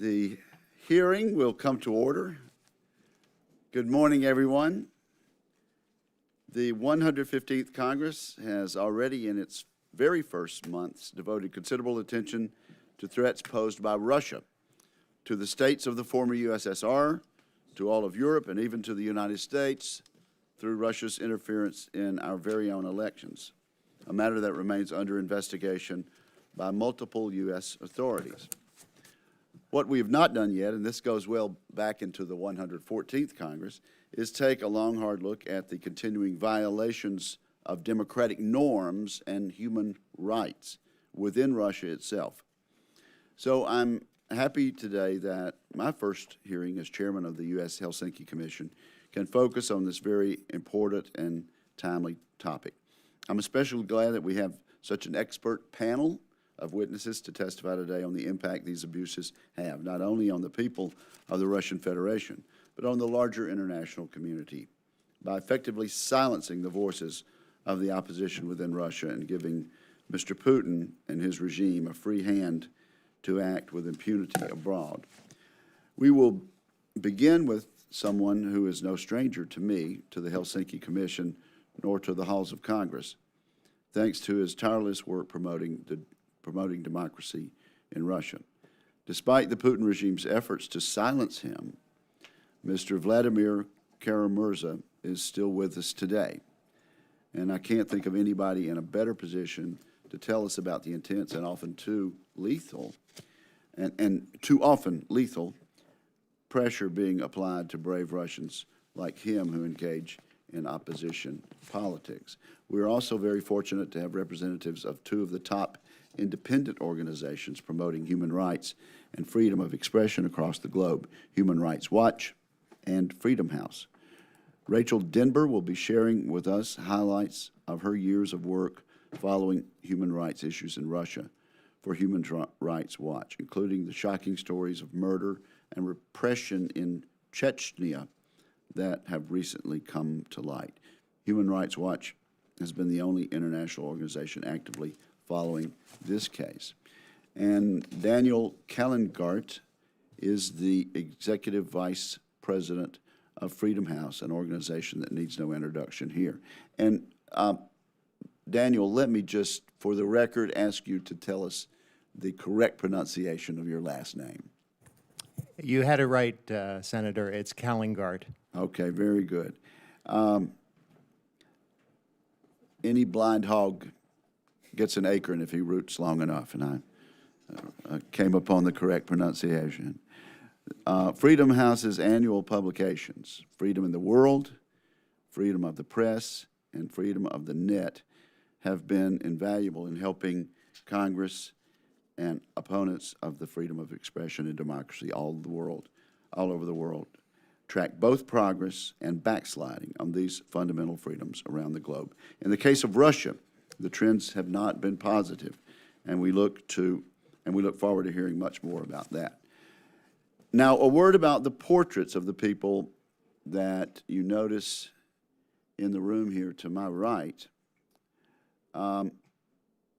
The hearing will come to order. Good morning, everyone. The 115th Congress has already, in its very first months, devoted considerable attention to threats posed by Russia to the states of the former USSR, to all of Europe, and even to the United States through Russia's interference in our very own elections, a matter that remains under investigation by multiple U.S. authorities. What we have not done yet, and this goes well back into the 114th Congress, is take a long, hard look at the continuing violations of democratic norms and human rights within Russia itself. So I'm happy today that my first hearing as chairman of the U.S. Helsinki Commission can focus on this very important and timely topic. I'm especially glad that we have such an expert panel of witnesses to testify today on the impact these abuses have, not only on the people of the Russian Federation, but on the larger international community, by effectively silencing the voices of the opposition within Russia and giving Mr. Putin and his regime a free hand to act with impunity abroad. We will begin with someone who is no stranger to me, to the Helsinki Commission, nor to the halls of Congress, thanks to his tireless work promoting democracy in Russia. Despite the Putin regime's efforts to silence him, Mr. Vladimir Kara-Murza is still with us today. And I can't think of anybody in a better position to tell us about the intense and often too lethal, and too often lethal, pressure being applied to brave Russians like him who engage in opposition politics. We're also very fortunate to have representatives of two of the top independent organizations promoting human rights and freedom of expression across the globe, Human Rights Watch and Freedom House. Rachel Denber will be sharing with us highlights of her years of work following human rights issues in Russia for Human Rights Watch, including the shocking stories of murder and repression in Chechnya that have recently come to light. Human Rights Watch has been the only international organization actively following this case. And Daniel Kallengaert is the Executive Vice President of Freedom House, an organization that needs no introduction here. And Daniel, let me just, for the record, ask you to tell us the correct pronunciation of your last name. You had it right, Senator. It's Kallengaert. Okay, very good. Any blind hog gets an acorn if he roots long enough, and I came upon the correct pronunciation. Freedom House's annual publications, Freedom in the World, Freedom of the Press, and Freedom of the Net, have been invaluable in helping Congress and opponents of the freedom of expression and democracy all over the world, track both progress and backsliding on these fundamental freedoms around the globe. In the case of Russia, the trends have not been positive, and we look forward to hearing much more about that. Now, a word about the portraits of the people that you notice in the room here to my right, and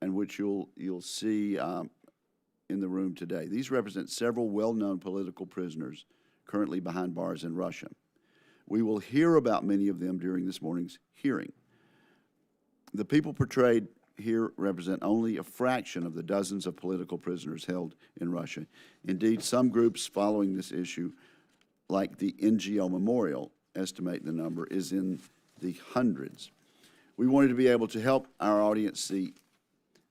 which you'll see in the room today. These represent several well-known political prisoners currently behind bars in Russia. We will hear about many of them during this morning's hearing. The people portrayed here represent only a fraction of the dozens of political prisoners held in Russia. Indeed, some groups following this issue, like the NGO Memorial, estimate the number is in the hundreds. We wanted to be able to help our audience see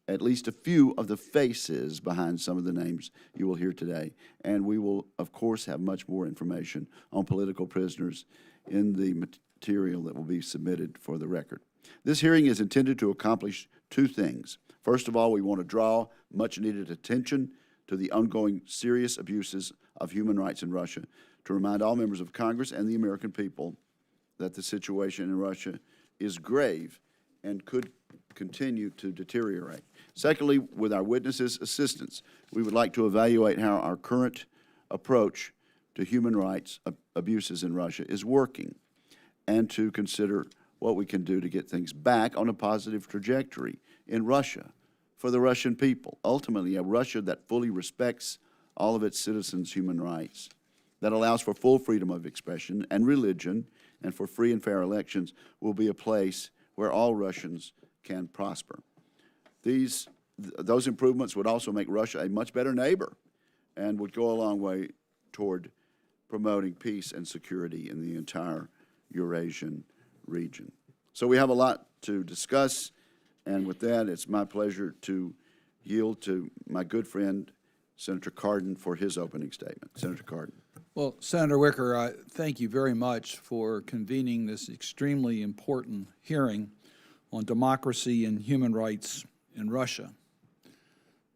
at least a few of the faces behind some of the names you will hear today. And we will, of course, have much more information on political prisoners in the material that will be submitted for the record. This hearing is intended to accomplish two things. First of all, we want to draw much-needed attention to the ongoing serious abuses of human rights in Russia, to remind all members of Congress and the American people that the situation in Russia is grave and could continue to deteriorate. Secondly, with our witnesses' assistance, we would like to evaluate how our current approach to human rights abuses in Russia is working, and to consider what we can do to get things back on a positive trajectory in Russia for the Russian people. Ultimately, a Russia that fully respects all of its citizens' human rights, that allows for full freedom of expression and religion, and for free and fair elections, will be a place where all Russians can prosper. Those improvements would also make Russia a much better neighbor and would go a long way toward promoting peace and security in the entire Eurasian region. So we have a lot to discuss, and with that, it's my pleasure to yield to my good friend, Senator Cardin, for his opening statement. Senator Cardin. Well, Senator Wicker, thank you very much for convening this extremely important hearing on democracy and human rights in Russia.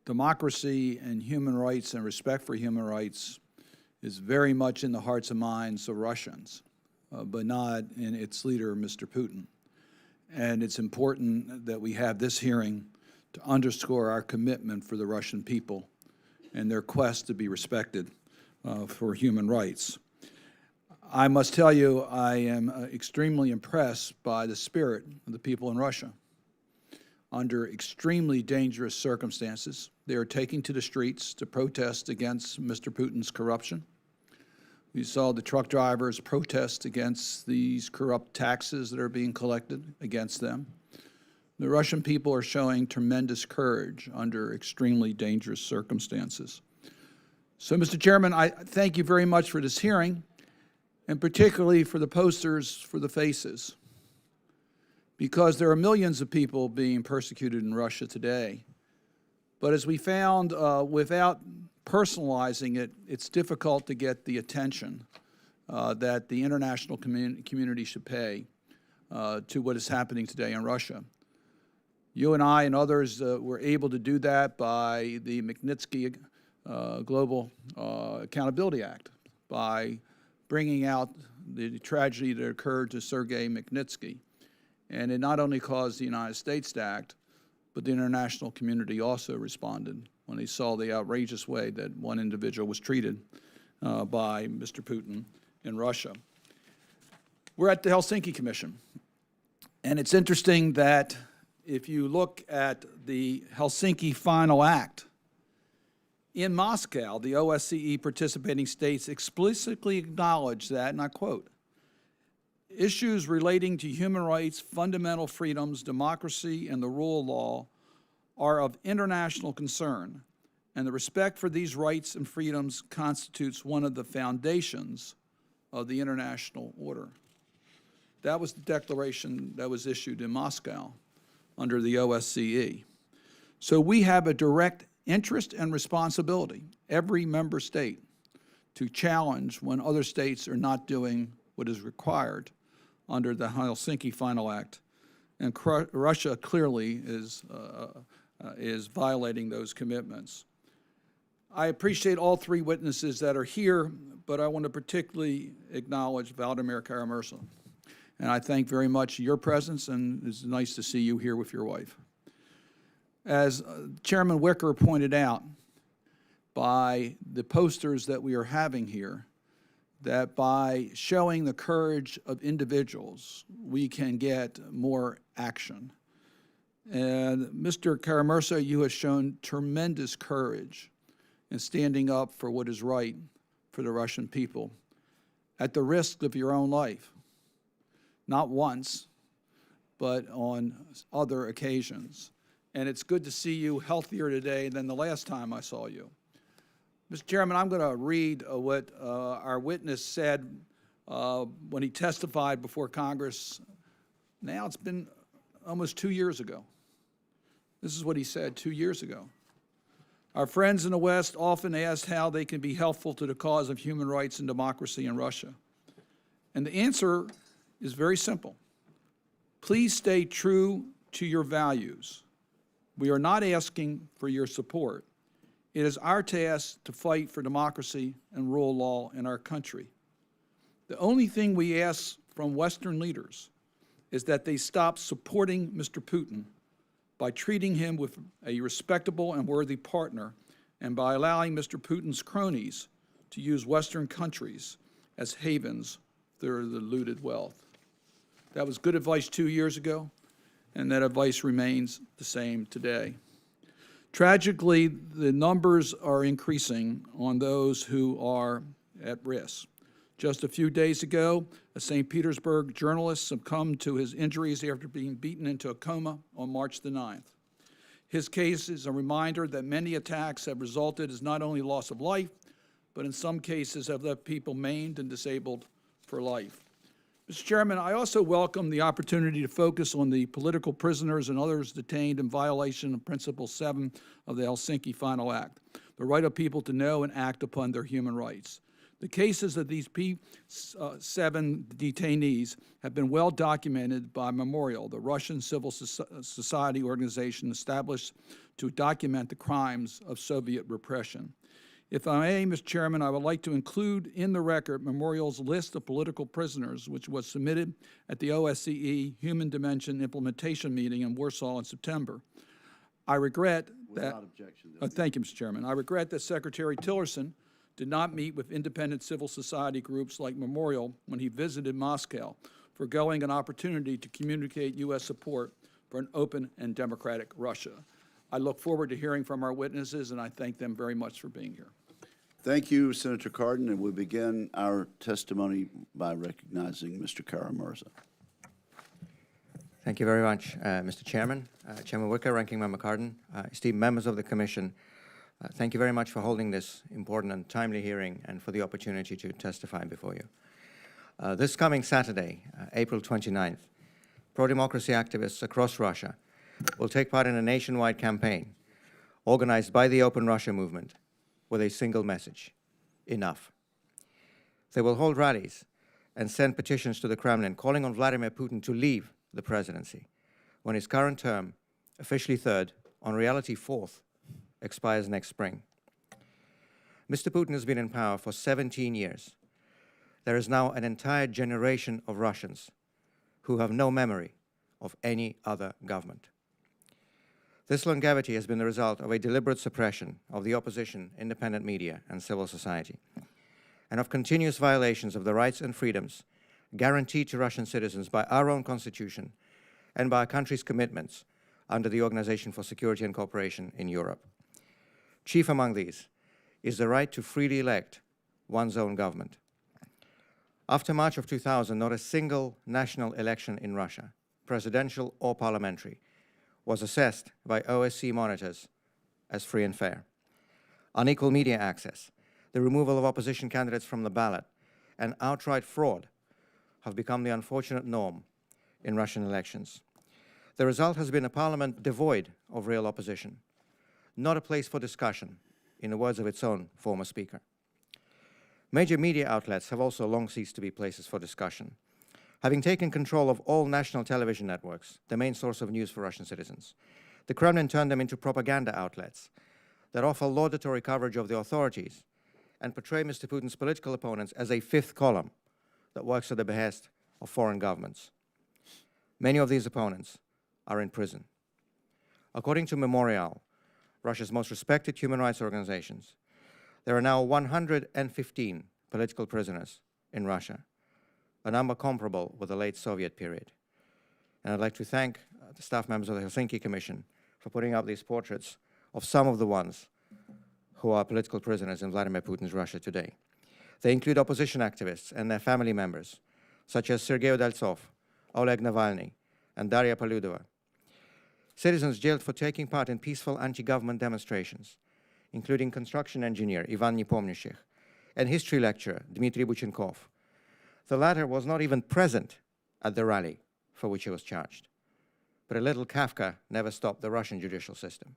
Democracy and human rights and respect for human rights is very much in the hearts and minds of Russians, but not in its leader, Mr. Putin. And it's important that we have this hearing to underscore our commitment for the Russian people and their quest to be respected for human rights. I must tell you, I am extremely impressed by the spirit of the people in Russia. Under extremely dangerous circumstances, they are taking to the streets to protest against Mr. Putin's corruption. We saw the truck drivers protest against these corrupt taxes that are being collected against them. The Russian people are showing tremendous courage under extremely dangerous circumstances. So, Mr. Chairman, I thank you very much for this hearing, and particularly for the posters for the faces, because there are millions of people being persecuted in Russia today. But as we found, without personalizing it, it's difficult to get the attention that the international community should pay to what is happening today in Russia. You and I and others were able to do that by the Magnitsky Global Accountability Act, by bringing out the tragedy that occurred to Sergei Magnitsky. And it not only caused the United States to act, but the international community also responded when they saw the outrageous way that one individual was treated by Mr. Putin in Russia. We're at the Helsinki Commission, and it's interesting that if you look at the Helsinki Final Act, in Moscow, the OSCE participating states explicitly acknowledge that, and I quote, "Issues relating to human rights, fundamental freedoms, democracy, and the rule of law are of international concern, and the respect for these rights and freedoms constitutes one of the foundations of the international order." That was the declaration that was issued in Moscow under the OSCE. So we have a direct interest and responsibility, every member state, to challenge when other states are not doing what is required under the Helsinki Final Act. And Russia clearly is violating those commitments. I appreciate all three witnesses that are here, but I want to particularly acknowledge Vladimir Kara-Murza. And I thank very much your presence, and it's nice to see you here with your wife. As Chairman Wicker pointed out, by the posters that we are having here, that by showing the courage of individuals, we can get more action. And Mr. Kara-Murza, you have shown tremendous courage in standing up for what is right for the Russian people at the risk of your own life. Not once, but on other occasions. And it's good to see you healthier today than the last time I saw you. Mr. Chairman, I'm going to read what our witness said when he testified before Congress. Now it's been almost 2 years ago. This is what he said 2 years ago. "Our friends in the West often ask how they can be helpful to the cause of human rights and democracy in Russia. And the answer is very simple. Please stay true to your values. We are not asking for your support. It is our task to fight for democracy and rule of law in our country. The only thing we ask from Western leaders is that they stop supporting Mr. Putin by treating him with a respectable and worthy partner, and by allowing Mr. Putin's cronies to use Western countries as havens for the looted wealth." That was good advice 2 years ago, and that advice remains the same today. Tragically, the numbers are increasing on those who are at risk. Just a few days ago, a St. Petersburg journalist succumbed to his injuries after being beaten into a coma on March the 9th. His case is a reminder that many attacks have resulted as not only loss of life, but in some cases have left people maimed and disabled for life. Mr. Chairman, I also welcome the opportunity to focus on the political prisoners and others detained in violation of Principle 7 of the Helsinki Final Act, the right of people to know and act upon their human rights. The cases of these P7 detainees have been well documented by Memorial, the Russian civil society organization established to document the crimes of Soviet repression. If I may, Mr. Chairman, I would like to include in the record Memorial's list of political prisoners, which was submitted at the OSCE Human Dimension Implementation Meeting in Warsaw in September. I regret that— Without objection. thank you, Mr. Chairman. I regret that Secretary Tillerson did not meet with independent civil society groups like Memorial when he visited Moscow, foregoing an opportunity to communicate U.S. support for an open and democratic Russia. I look forward to hearing from our witnesses, and I thank them very much for being here. Thank you, Senator Cardin, and we'll begin our testimony by recognizing Mr. Kara-Murza. Thank you very much, Mr. Chairman, Chairman Wicker, Ranking Member Cardin, esteemed members of the Commission. Thank you very much for holding this important and timely hearing and for the opportunity to testify before you. This coming Saturday, April 29th, pro-democracy activists across Russia will take part in a nationwide campaign organized by the Open Russia movement with a single message: enough. They will hold rallies and send petitions to the Kremlin calling on Vladimir Putin to leave the presidency when his current term, officially third, on reality fourth, expires next spring. Mr. Putin has been in power for 17 years. There is now an entire generation of Russians who have no memory of any other government. This longevity has been the result of a deliberate suppression of the opposition, independent media, and civil society, and of continuous violations of the rights and freedoms guaranteed to Russian citizens by our own constitution and by our country's commitments under the Organization for Security and Cooperation in Europe. Chief among these is the right to freely elect one's own government. After March of 2000, not a single national election in Russia, presidential or parliamentary, was assessed by OSCE monitors as free and fair. Unequal media access, the removal of opposition candidates from the ballot, and outright fraud have become the unfortunate norm in Russian elections. The result has been a parliament devoid of real opposition, not a place for discussion, in the words of its own former speaker. Major media outlets have also long ceased to be places for discussion, having taken control of all national television networks, the main source of news for Russian citizens. The Kremlin turned them into propaganda outlets that offer laudatory coverage of the authorities and portray Mr. Putin's political opponents as a fifth column that works at the behest of foreign governments. Many of these opponents are in prison. According to Memorial, Russia's most respected human rights organizations, there are now 115 political prisoners in Russia, a number comparable with the late Soviet period. And I'd like to thank the staff members of the Helsinki Commission for putting up these portraits of some of the ones who are political prisoners in Vladimir Putin's Russia today. They include opposition activists and their family members, such as Sergei Udaltsov, Oleg Navalny, and Daria Poludova. Citizens jailed for taking part in peaceful anti-government demonstrations, including construction engineer Ivan Nepomniachtchi and history lecturer Dmitry Buchenkov. The latter was not even present at the rally for which he was charged. But a little Kafka never stopped the Russian judicial system.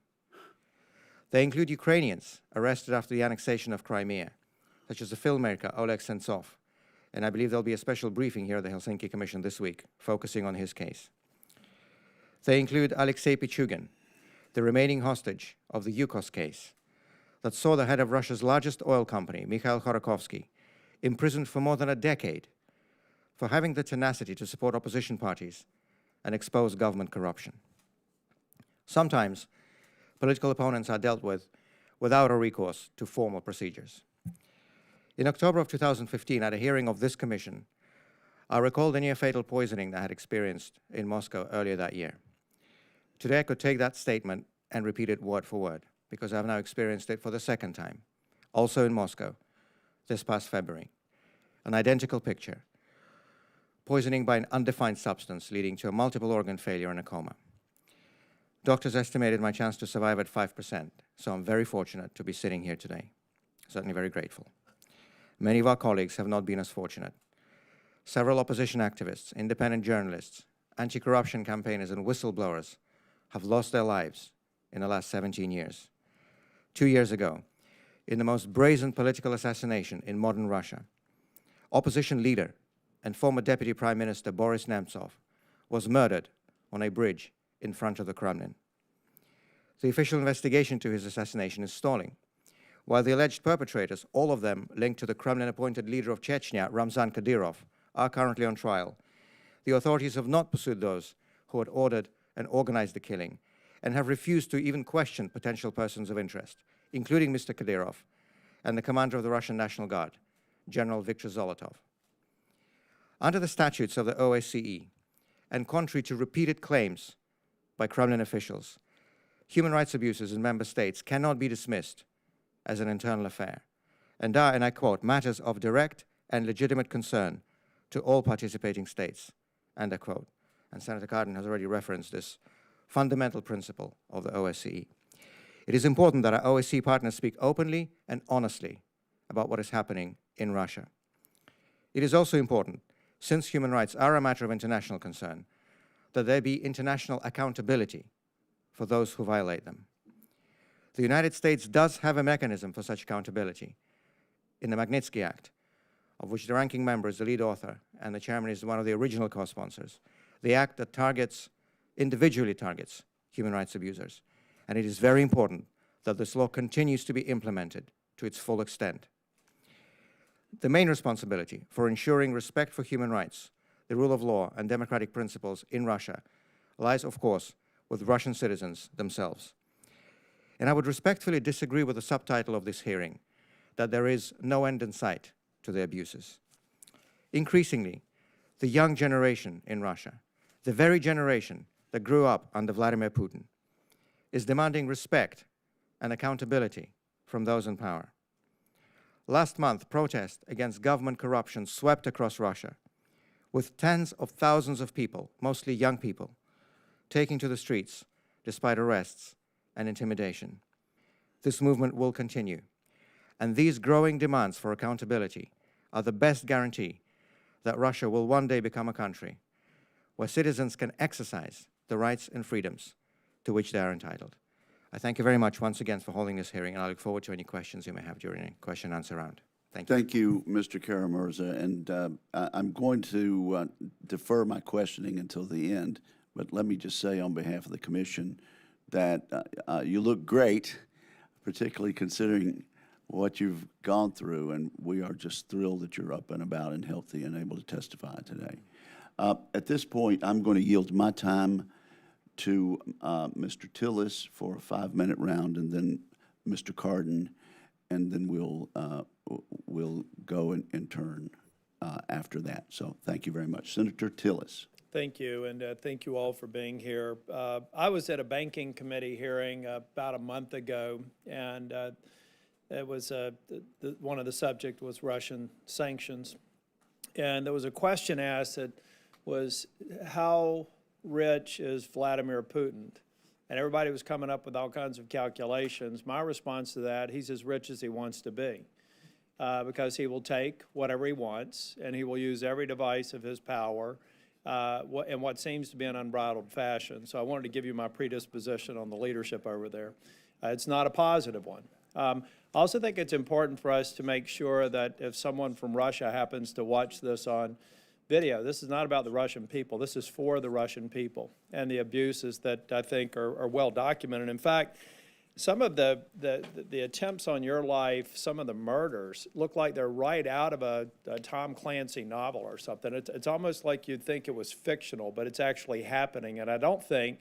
They include Ukrainians arrested after the annexation of Crimea, such as the filmmaker Oleg Sentsov, and I believe there'll be a special briefing here at the Helsinki Commission this week, focusing on his case. They include Alexei Pichugin, the remaining hostage of the Yukos case, that saw the head of Russia's largest oil company, Mikhail Khodorkovsky, imprisoned for more than a decade for having the tenacity to support opposition parties and expose government corruption. Sometimes, political opponents are dealt with without a recourse to formal procedures. In October of 2015, at a hearing of this commission, I recalled the near-fatal poisoning that I had experienced in Moscow earlier that year. Today, I could take that statement and repeat it word for word, because I've now experienced it for the second time, also in Moscow, this past February. An identical picture. Poisoning by an undefined substance leading to a multiple organ failure and a coma. Doctors estimated my chance to survive at 5%, so I'm very fortunate to be sitting here today. Certainly very grateful. Many of our colleagues have not been as fortunate. Several opposition activists, independent journalists, anti-corruption campaigners, and whistleblowers have lost their lives in the last 17 years. 2 years ago, in the most brazen political assassination in modern Russia, opposition leader and former Deputy Prime Minister Boris Nemtsov was murdered on a bridge in front of the Kremlin. The official investigation to his assassination is stalling, while the alleged perpetrators, all of them linked to the Kremlin-appointed leader of Chechnya, Ramzan Kadyrov, are currently on trial. The authorities have not pursued those who had ordered and organized the killing, and have refused to even question potential persons of interest, including Mr. Kadyrov and the commander of the Russian National Guard, General Viktor Zolotov. Under the statutes of the OSCE, and contrary to repeated claims by Kremlin officials, human rights abuses in member states cannot be dismissed as an internal affair, and are, and I quote, matters of direct and legitimate concern to all participating states, end of quote. And Senator Cardin has already referenced this fundamental principle of the OSCE. It is important that our OSCE partners speak openly and honestly about what is happening in Russia. It is also important, since human rights are a matter of international concern, that there be international accountability for those who violate them. The United States does have a mechanism for such accountability in the Magnitsky Act, of which the ranking member is the lead author and the chairman is one of the original co-sponsors. The act that individually targets human rights abusers. And it is very important that this law continues to be implemented to its full extent. The main responsibility for ensuring respect for human rights, the rule of law, and democratic principles in Russia lies, of course, with Russian citizens themselves. And I would respectfully disagree with the subtitle of this hearing, that there is no end in sight to the abuses. Increasingly, the young generation in Russia, the very generation that grew up under Vladimir Putin, is demanding respect and accountability from those in power. Last month, protests against government corruption swept across Russia, with tens of thousands of people, mostly young people, taking to the streets despite arrests and intimidation. This movement will continue, and these growing demands for accountability are the best guarantee that Russia will one day become a country where citizens can exercise the rights and freedoms to which they are entitled. I thank you very much once again for holding this hearing, and I look forward to any questions you may have during a question and answer round. Thank you. Thank you, Mr. Kara-Murza, and I'm going to defer my questioning until the end, but let me just say on behalf of the Commission that you look great, particularly considering what you've gone through, and we are just thrilled that you're up and about and healthy and able to testify today. At this point, I'm going to yield my time to Mr. Tillis for a 5-minute round, and then Mr. Cardin, and then we'll go in turn after that. So thank you very much. Senator Tillis. Thank you, and thank you all for being here. I was at a banking committee hearing about a month ago, and it was one of the subject was Russian sanctions. And there was a question asked that was, how rich is Vladimir Putin? And everybody was coming up with all kinds of calculations. My response to that, he's as rich as he wants to be, because he will take whatever he wants, and he will use every device of his power in what seems to be an unbridled fashion. So I wanted to give you my predisposition on the leadership over there. It's not a positive one. I also think it's important for us to make sure that if someone from Russia happens to watch this on video, this is not about the Russian people. This is for the Russian people and the abuses that I think are well documented. In fact, some of the attempts on your life, some of the murders, look like they're right out of a Tom Clancy novel or something. It's almost like you'd think it was fictional, but it's actually happening. And I don't think,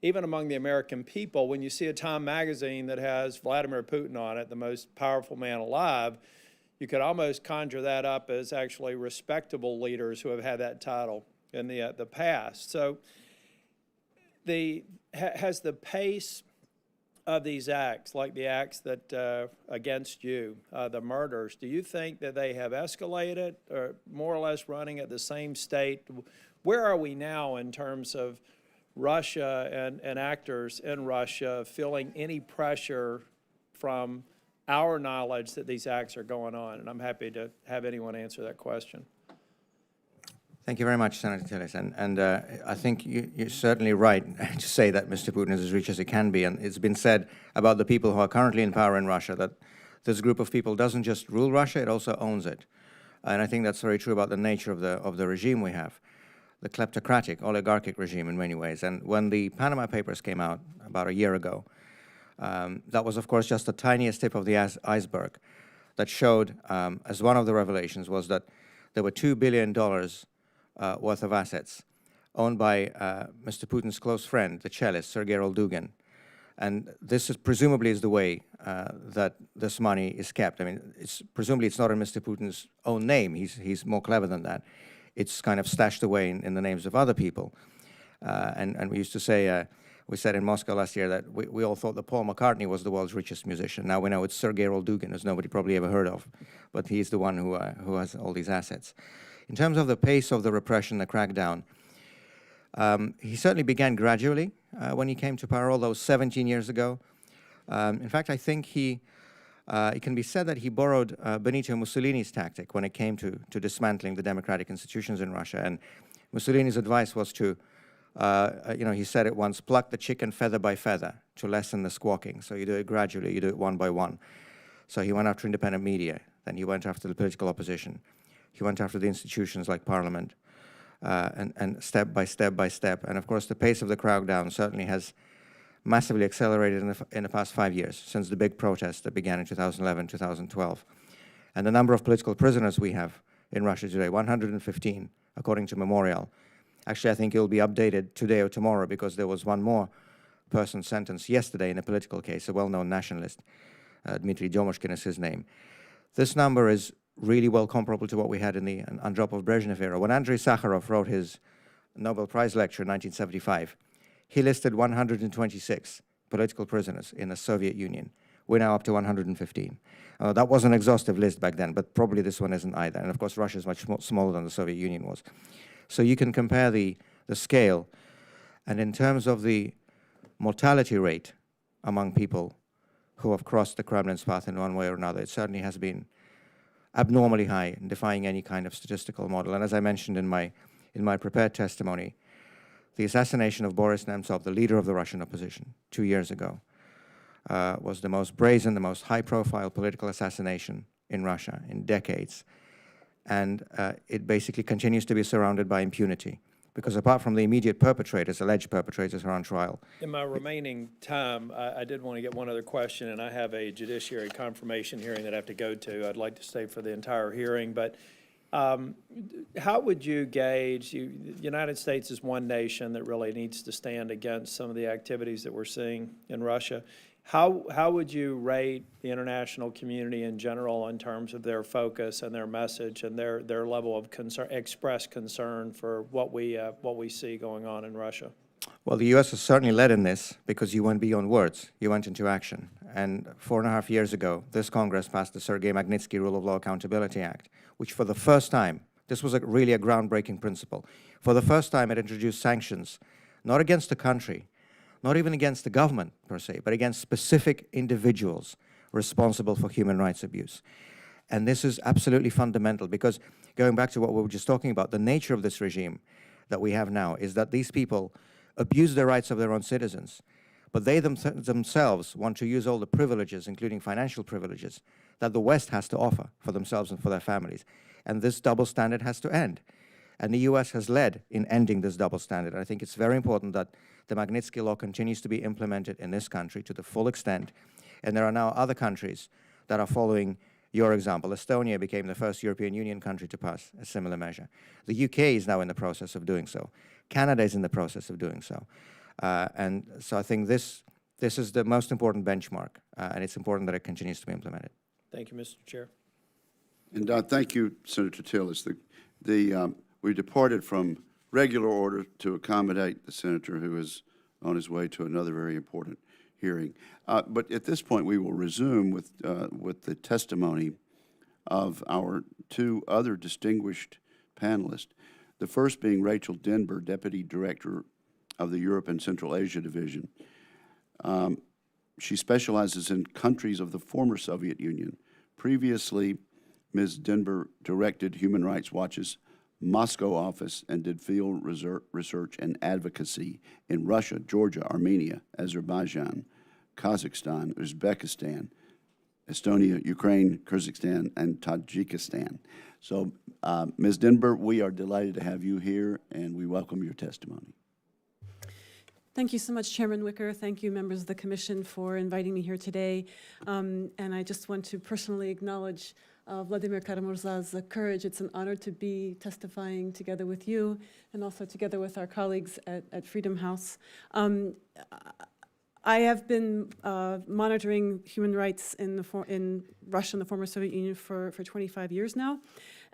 even among the American people, when you see a Time magazine that has Vladimir Putin on it, the most powerful man alive, you could almost conjure that up as actually respectable leaders who have had that title in the past. So has the pace of these acts, like the acts that against you, the murders, do you think that they have escalated or more or less running at the same state? Where are we now in terms of Russia and actors in Russia feeling any pressure from our knowledge that these acts are going on? And I'm happy to have anyone answer that question. Thank you very much, Senator Tillis. And I think you're certainly right to say that Mr. Putin is as rich as he can be. And it's been said about the people who are currently in power in Russia that this group of people doesn't just rule Russia, it also owns it. And I think that's very true about the nature of the regime we have, the kleptocratic, oligarchic regime in many ways. And when the Panama Papers came out about a year ago, that was, of course, just the tiniest tip of the iceberg that showed, as one of the revelations, was that there were $2 billion worth of assets owned by Mr. Putin's close friend, the cellist, Sergei Roldugin. And this is presumably is the way that this money is kept. I mean, presumably it's not in Mr. Putin's own name. He's more clever than that. It's kind of stashed away in the names of other people. And we used to say, we said in Moscow last year that we all thought that Paul McCartney was the world's richest musician. Now we know it's Sergei Roldugin, as nobody probably ever heard of, but he's the one who has all these assets. In terms of the pace of the repression, the crackdown, he certainly began gradually when he came to power, although 17 years ago. In fact, I think it can be said that he borrowed Benito Mussolini's tactic when it came to dismantling the democratic institutions in Russia. And Mussolini's advice was to, he said it once, pluck the chicken feather by feather to lessen the squawking. So you do it gradually, you do it one by one. So he went after independent media, then he went after the political opposition. He went after the institutions like Parliament, and step by step by step. And of course, the pace of the crackdown certainly has massively accelerated in the past 5 years, since the big protests that began in 2011, 2012. And the number of political prisoners we have in Russia today, 115, according to Memorial. Actually, I think it will be updated today or tomorrow, because there was one more person sentenced yesterday in a political case, a well-known nationalist. Dmitry Dyomushkin is his name. This number is really well comparable to what we had in the Andropov Brezhnev era. When Andrei Sakharov wrote his Nobel Prize lecture in 1975, he listed 126 political prisoners in the Soviet Union. We're now up to 115. That was an exhaustive list back then, but probably this one isn't either. And of course, Russia is much smaller than the Soviet Union was. So you can compare the scale. And in terms of the mortality rate among people who have crossed the Kremlin's path in one way or another, it certainly has been abnormally high, defying any kind of statistical model. And as I mentioned in my prepared testimony, the assassination of Boris Nemtsov, the leader of the Russian opposition, 2 years ago, was the most brazen, the most high-profile political assassination in Russia in decades. And it basically continues to be surrounded by impunity, because apart from the immediate perpetrators, alleged perpetrators who are on trial. In my remaining time, I did want to get one other question, and I have a judiciary confirmation hearing that I have to go to. I'd like to stay for the entire hearing, but how would you gauge, the United States is one nation that really needs to stand against some of the activities that we're seeing in Russia. How would you rate the international community in general in terms of their focus and their message and their level of concern, expressed concern for what we see going on in Russia? Well, the U.S. has certainly led in this, because you went beyond words, you went into action. And 4.5 years ago, this Congress passed the Sergei Magnitsky Rule of Law Accountability Act, which for the first time, this was really a groundbreaking principle. For the first time, it introduced sanctions, not against the country, not even against the government per se, but against specific individuals responsible for human rights abuse. And this is absolutely fundamental, because going back to what we were just talking about, the nature of this regime that we have now is that these people abuse the rights of their own citizens, but they themselves want to use all the privileges, including financial privileges, that the West has to offer for themselves and for their families. And this double standard has to end. And the U.S. has led in ending this double standard. I think it's very important that the Magnitsky Law continues to be implemented in this country to the full extent. And there are now other countries that are following your example. Estonia became the first European Union country to pass a similar measure. The UK is now in the process of doing so. Canada is in the process of doing so. And so I think this is the most important benchmark, and it's important that it continues to be implemented. Thank you, Mr. Chair. And thank you, Senator Tillis. We departed from regular order to accommodate the senator who is on his way to another very important hearing. But at this point, we will resume with the testimony of our two other distinguished panelists. The first being Rachel Denber, Deputy Director of the Europe and Central Asia Division. She specializes in countries of the former Soviet Union. Previously, Ms. Denber directed Human Rights Watch's Moscow office and did field research and advocacy in Russia, Georgia, Armenia, Azerbaijan, Kazakhstan, Uzbekistan, Estonia, Ukraine, Kyrgyzstan, and Tajikistan. So, Ms. Denber, we are delighted to have you here, and we welcome your testimony. Thank you so much, Chairman Wicker. Thank you, members of the Commission, for inviting me here today. And I just want to personally acknowledge Vladimir Kara-Murza's courage. It's an honor to be testifying together with you and also together with our colleagues at Freedom House. I have been monitoring human rights in Russia and the former Soviet Union for 25 years now.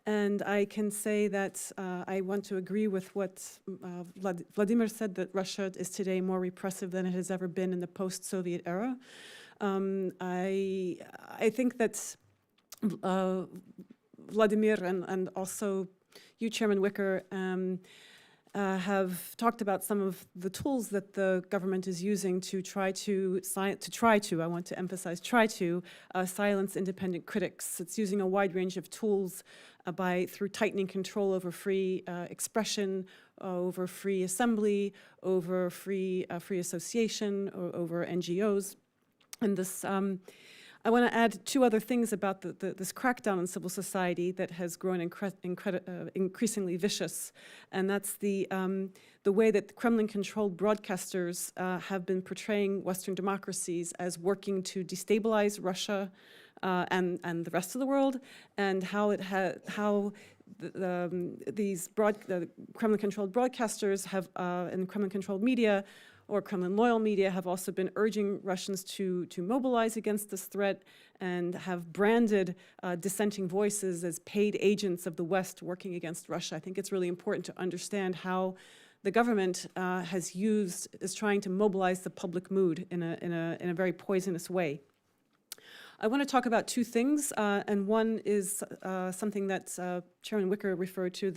And I can say that I want to agree with what Vladimir said, that Russia is today more repressive than it has ever been in the post-Soviet era. I think that Vladimir and also you, Chairman Wicker, have talked about some of the tools that the government is using to try to, I want to emphasize, silence independent critics. It's using a wide range of tools through tightening control over free expression, over free assembly, over free association, over NGOs. And this, I want to add two other things about this crackdown on civil society that has grown increasingly vicious, and that's the way that Kremlin-controlled broadcasters have been portraying Western democracies as working to destabilize Russia and the rest of the world, and how these Kremlin-controlled broadcasters have and Kremlin-controlled media or Kremlin-loyal media have also been urging Russians to mobilize against this threat and have branded dissenting voices as paid agents of the West working against Russia. I think it's really important to understand how the government is trying to mobilize the public mood in a very poisonous way. I want to talk about two things, and one is something that Chairman Wicker referred to,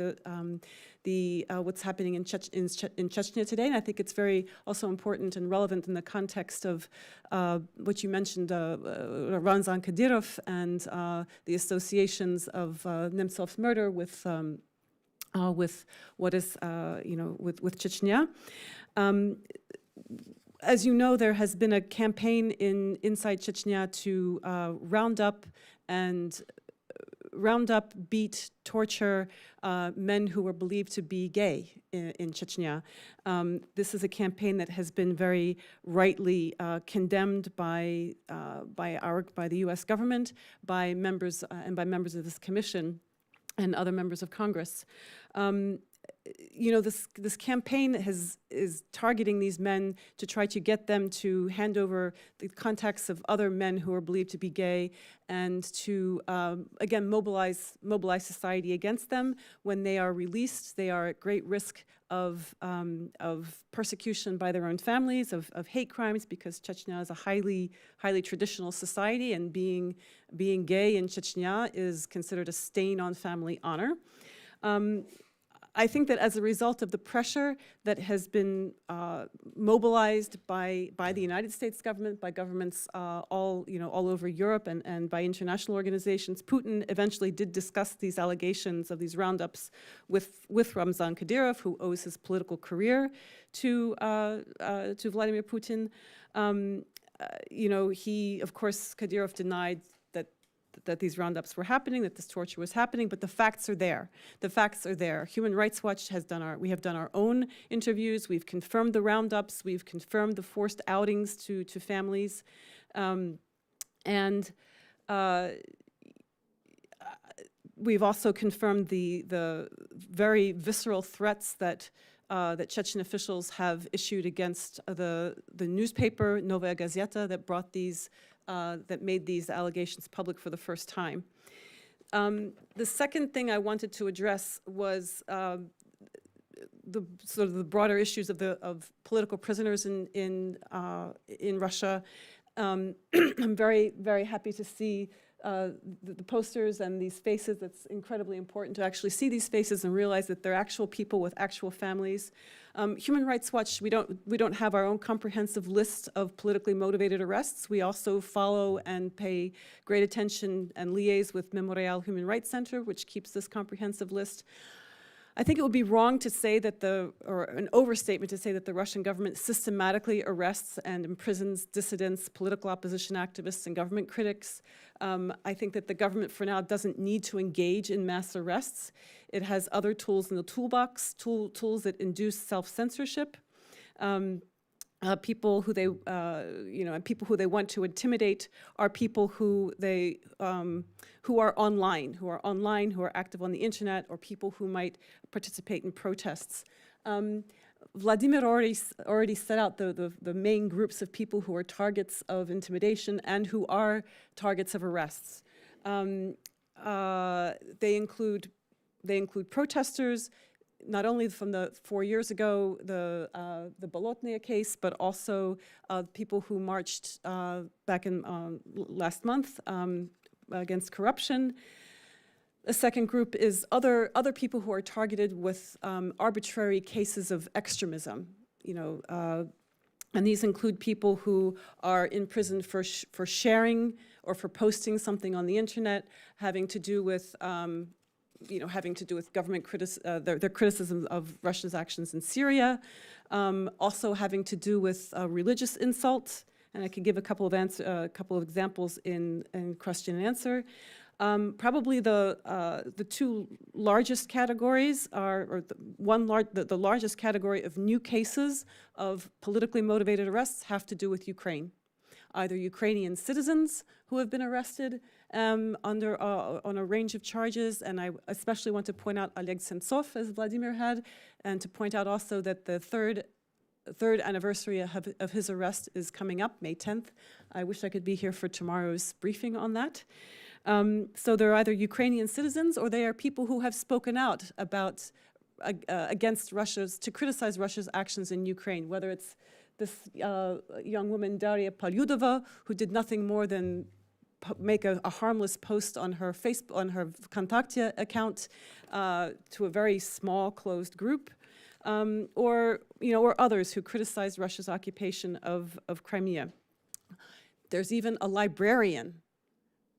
what's happening in Chechnya today, and I think it's very also important and relevant in the context of what you mentioned, Ramzan Kadyrov and the associations of Nemtsov's murder with what is, with Chechnya. As you know, there has been a campaign inside Chechnya to round up, beat, torture men who were believed to be gay in Chechnya. This is a campaign that has been very rightly condemned by the U.S. government, by members of this commission, and other members of Congress. This campaign is targeting these men to try to get them to hand over the contacts of other men who are believed to be gay, and to again mobilize society against them. When they are released, they are at great risk of persecution by their own families, of hate crimes, because Chechnya is a highly traditional society, and being gay in Chechnya is considered a stain on family honor. I think that as a result of the pressure that has been mobilized by the United States government, by governments all over Europe, and by international organizations, Putin eventually did discuss these allegations of these roundups with Ramzan Kadyrov, who owes his political career to Vladimir Putin. Of course, Kadyrov denied that these roundups were happening, that this torture was happening, but the facts are there. The facts are there. Human Rights Watch we have done our own interviews. We've confirmed the roundups. We've confirmed the forced outings to families, and we've also confirmed the very visceral threats that Chechen officials have issued against the newspaper Novaya Gazeta that brought that made these allegations public for the first time. The second thing I wanted to address was the sort of the broader issues of political prisoners in Russia. I'm very, very happy to see the posters and these faces. It's incredibly important to actually see these faces and realize that they're actual people with actual families. Human Rights Watch, we don't have our own comprehensive list of politically motivated arrests. We also follow and pay great attention and liaise with Memorial Human Rights Center, which keeps this comprehensive list. I think it would be wrong to say that or an overstatement to say that the Russian government systematically arrests and imprisons dissidents, political opposition activists, and government critics. I think that the government for now doesn't need to engage in mass arrests. It has other tools in the toolbox, tools that induce self-censorship. People who they, people who they want to intimidate are people who are online, who are active on the internet, or people who might participate in protests. Vladimir already set out the main groups of people who are targets of intimidation and who are targets of arrests. They include protesters, not only from the 4 years ago, the Bolotnaya case, but also people who marched back in last month against corruption. A second group is other people who are targeted with arbitrary cases of extremism, and these include people who are in prison for sharing or for posting something on the internet having to do with government their criticism of Russia's actions in Syria, also having to do with religious insult, and I could give a couple of examples in question and answer. Probably the two largest categories the largest category of new cases of politically motivated arrests have to do with Ukraine. Either Ukrainian citizens who have been arrested on a range of charges, and I especially want to point out Oleg Sentsov, as Vladimir had, and to point out also that the third anniversary of his arrest is coming up, May 10th. I wish I could be here for tomorrow's briefing on that. So they're either Ukrainian citizens or they are people who have spoken out about against to criticize Russia's actions in Ukraine, whether it's this young woman, Daria Polyudova, who did nothing more than make a harmless post on her Kontakte account to a very small, closed group, or others who criticized Russia's occupation of Crimea. There's even a librarian,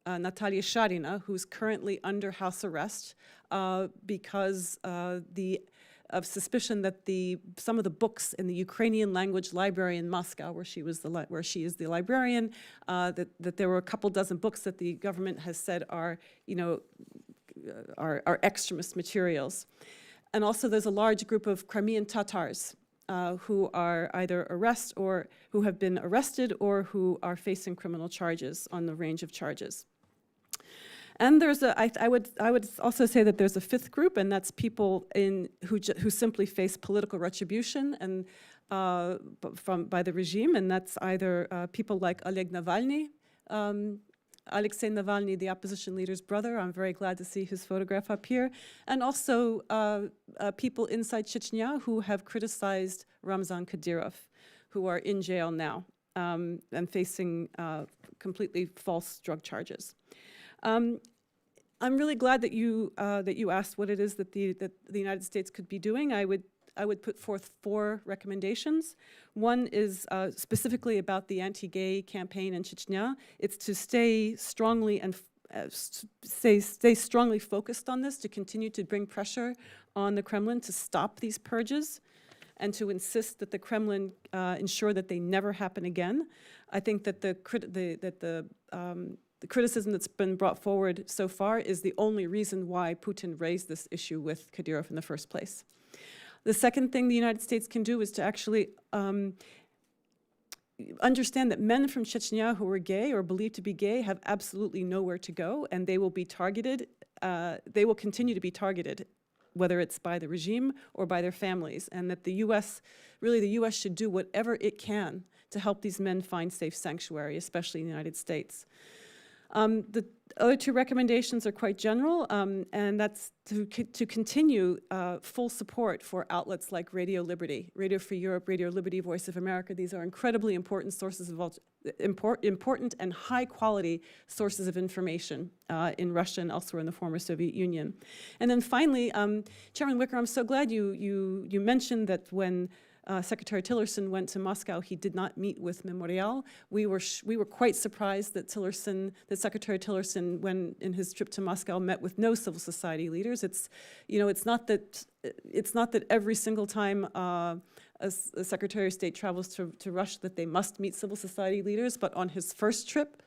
Natalia Sharina, who's currently under house arrest because of suspicion that some of the books in the Ukrainian language library in Moscow, where she is the librarian, that there were a couple dozen books that the government has said are extremist materials. And also there's a large group of Crimean Tatars who are either who have been arrested or who are facing criminal charges on the range of charges. And I would also say that there's a fifth group, and that's people who simply face political retribution and by the regime, and that's either people like Oleg Navalny, Alexei Navalny, the opposition leader's brother. I'm very glad to see his photograph up here, and also people inside Chechnya who have criticized Ramzan Kadyrov, who are in jail now and facing completely false drug charges. I'm really glad that you asked what it is that the United States could be doing. I would put forth 4 recommendations. One is specifically about the anti-gay campaign in Chechnya. It's to stay strongly stay strongly focused on this, to continue to bring pressure on the Kremlin to stop these purges, and to insist that the Kremlin ensure that they never happen again. I think that the criticism that's been brought forward so far is the only reason why Putin raised this issue with Kadyrov in the first place. The second thing the United States can do is to actually understand that men from Chechnya who are gay or believed to be gay have absolutely nowhere to go, and they will be targeted. They will continue to be targeted, whether it's by the regime or by their families, and that the U.S. should do whatever it can to help these men find safe sanctuary, especially in the United States. The other two recommendations are quite general, and that's to continue full support for outlets like Radio Liberty, Radio Free Europe, Radio Liberty, Voice of America. These are incredibly important sources of important and high-quality sources of information in Russia and elsewhere in the former Soviet Union. And then finally, Chairman Wicker, I'm so glad you mentioned that when Secretary Tillerson went to Moscow, he did not meet with Memorial. We were quite surprised that Secretary Tillerson, when in his trip to Moscow, met with no civil society leaders. It's not that every single time a Secretary of State travels to Russia that they must meet civil society leaders. But on his first trip,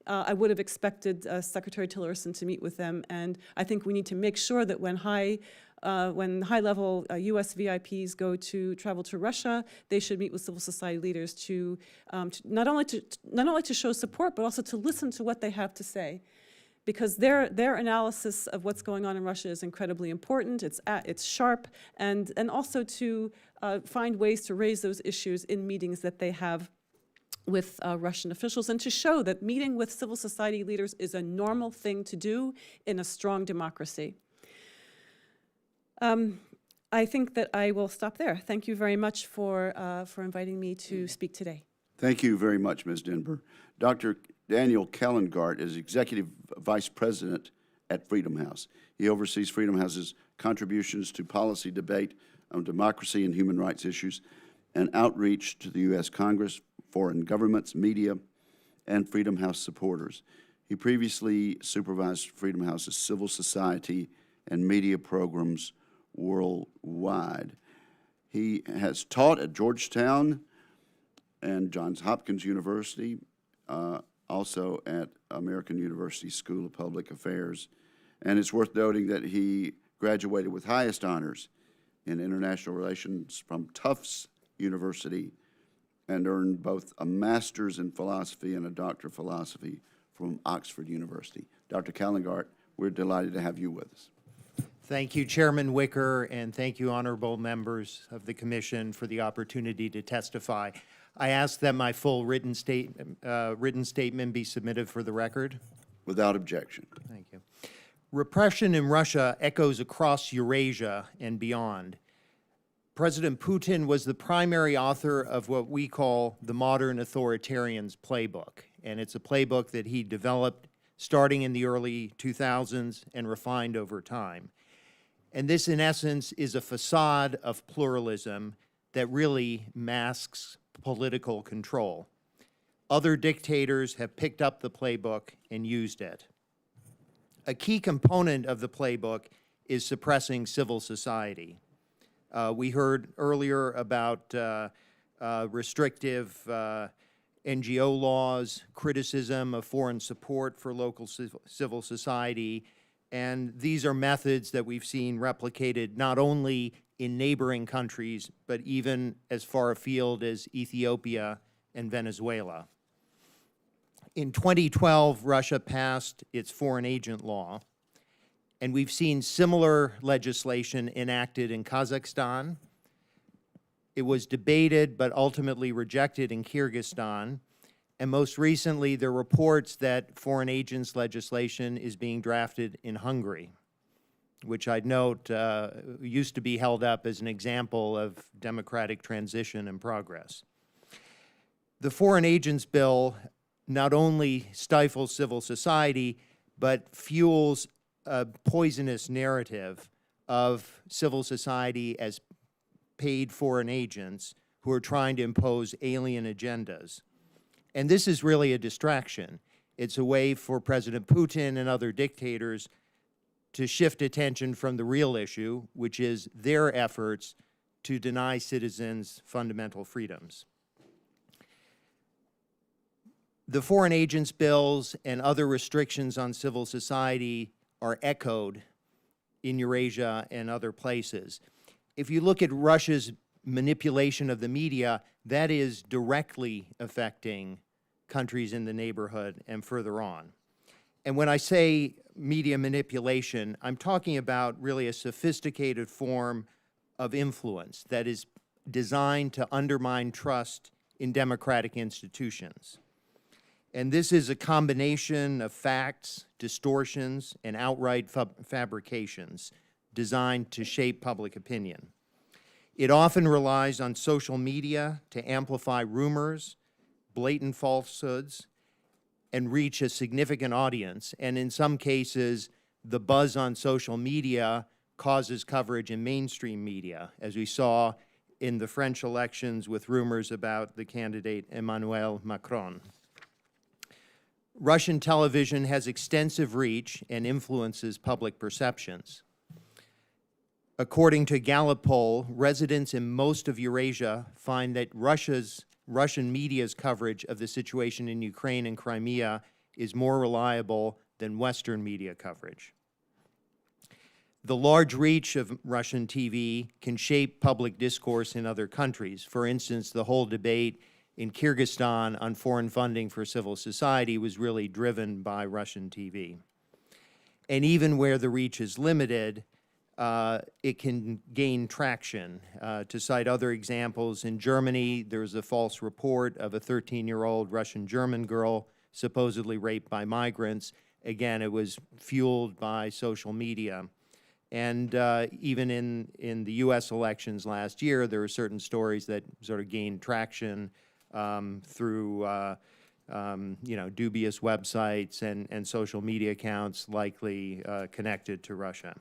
I would have expected Secretary Tillerson to meet with them, and I think we need to make sure that when high-level U.S. VIPs travel to Russia, they should meet with civil society leaders to not only to show support, but also to listen to what they have to say, because their analysis of what's going on in Russia is incredibly important. It's sharp, and also to find ways to raise those issues in meetings that they have with Russian officials, and to show that meeting with civil society leaders is a normal thing to do in a strong democracy. I think that I will stop there. Thank you very much for inviting me to speak today. Thank you very much, Ms. Denber. Dr. Daniel Kellengart is Executive Vice President at Freedom House. He oversees Freedom House's contributions to policy debate on democracy and human rights issues and outreach to the U.S. Congress, foreign governments, media, and Freedom House supporters. He previously supervised Freedom House's civil society and media programs worldwide. He has taught at Georgetown and Johns Hopkins University, also at American University School of Public Affairs. And it's worth noting that he graduated with highest honors in international relations from Tufts University and earned both a master's in philosophy and a doctor of philosophy from Oxford University. Dr. Kellengart, we're delighted to have you with us. Thank you, Chairman Wicker, and thank you, honorable members of the Commission, for the opportunity to testify. I ask that my full written statement be submitted for the record. Without objection. Thank you. Repression in Russia echoes across Eurasia and beyond. President Putin was the primary author of what we call the Modern Authoritarian's Playbook, and it's a playbook that he developed starting in the early 2000s and refined over time. And this, in essence, is a facade of pluralism that really masks political control. Other dictators have picked up the playbook and used it. A key component of the playbook is suppressing civil society. We heard earlier about restrictive NGO laws, criticism of foreign support for local civil society, and these are methods that we've seen replicated not only in neighboring countries, but even as far afield as Ethiopia and Venezuela. In 2012, Russia passed its foreign agent law, and we've seen similar legislation enacted in Kazakhstan. It was debated but ultimately rejected in Kyrgyzstan. And most recently, there are reports that foreign agents legislation is being drafted in Hungary, which I'd note used to be held up as an example of democratic transition and progress. The Foreign Agents Bill not only stifles civil society, but fuels a poisonous narrative of civil society as paid foreign agents who are trying to impose alien agendas. And this is really a distraction. It's a way for President Putin and other dictators to shift attention from the real issue, which is their efforts to deny citizens fundamental freedoms. The foreign agents bills and other restrictions on civil society are echoed in Eurasia and other places. If you look at Russia's manipulation of the media, that is directly affecting countries in the neighborhood and further on. And when I say media manipulation, I'm talking about really a sophisticated form of influence that is designed to undermine trust in democratic institutions. And this is a combination of facts, distortions, and outright fabrications designed to shape public opinion. It often relies on social media to amplify rumors, blatant falsehoods, and reach a significant audience. And in some cases, the buzz on social media causes coverage in mainstream media, as we saw in the French elections with rumors about the candidate Emmanuel Macron. Russian television has extensive reach and influences public perceptions. According to a Gallup poll, residents in most of Eurasia find that Russian media's coverage of the situation in Ukraine and Crimea is more reliable than Western media coverage. The large reach of Russian TV can shape public discourse in other countries. For instance, the whole debate in Kyrgyzstan on foreign funding for civil society was really driven by Russian TV. And even where the reach is limited, it can gain traction. To cite other examples, in Germany, there was a false report of a 13-year-old Russian-German girl supposedly raped by migrants. Again, it was fueled by social media. And even in the U.S. elections last year, there were certain stories that sort of gained traction through dubious websites and social media accounts likely connected to Russia.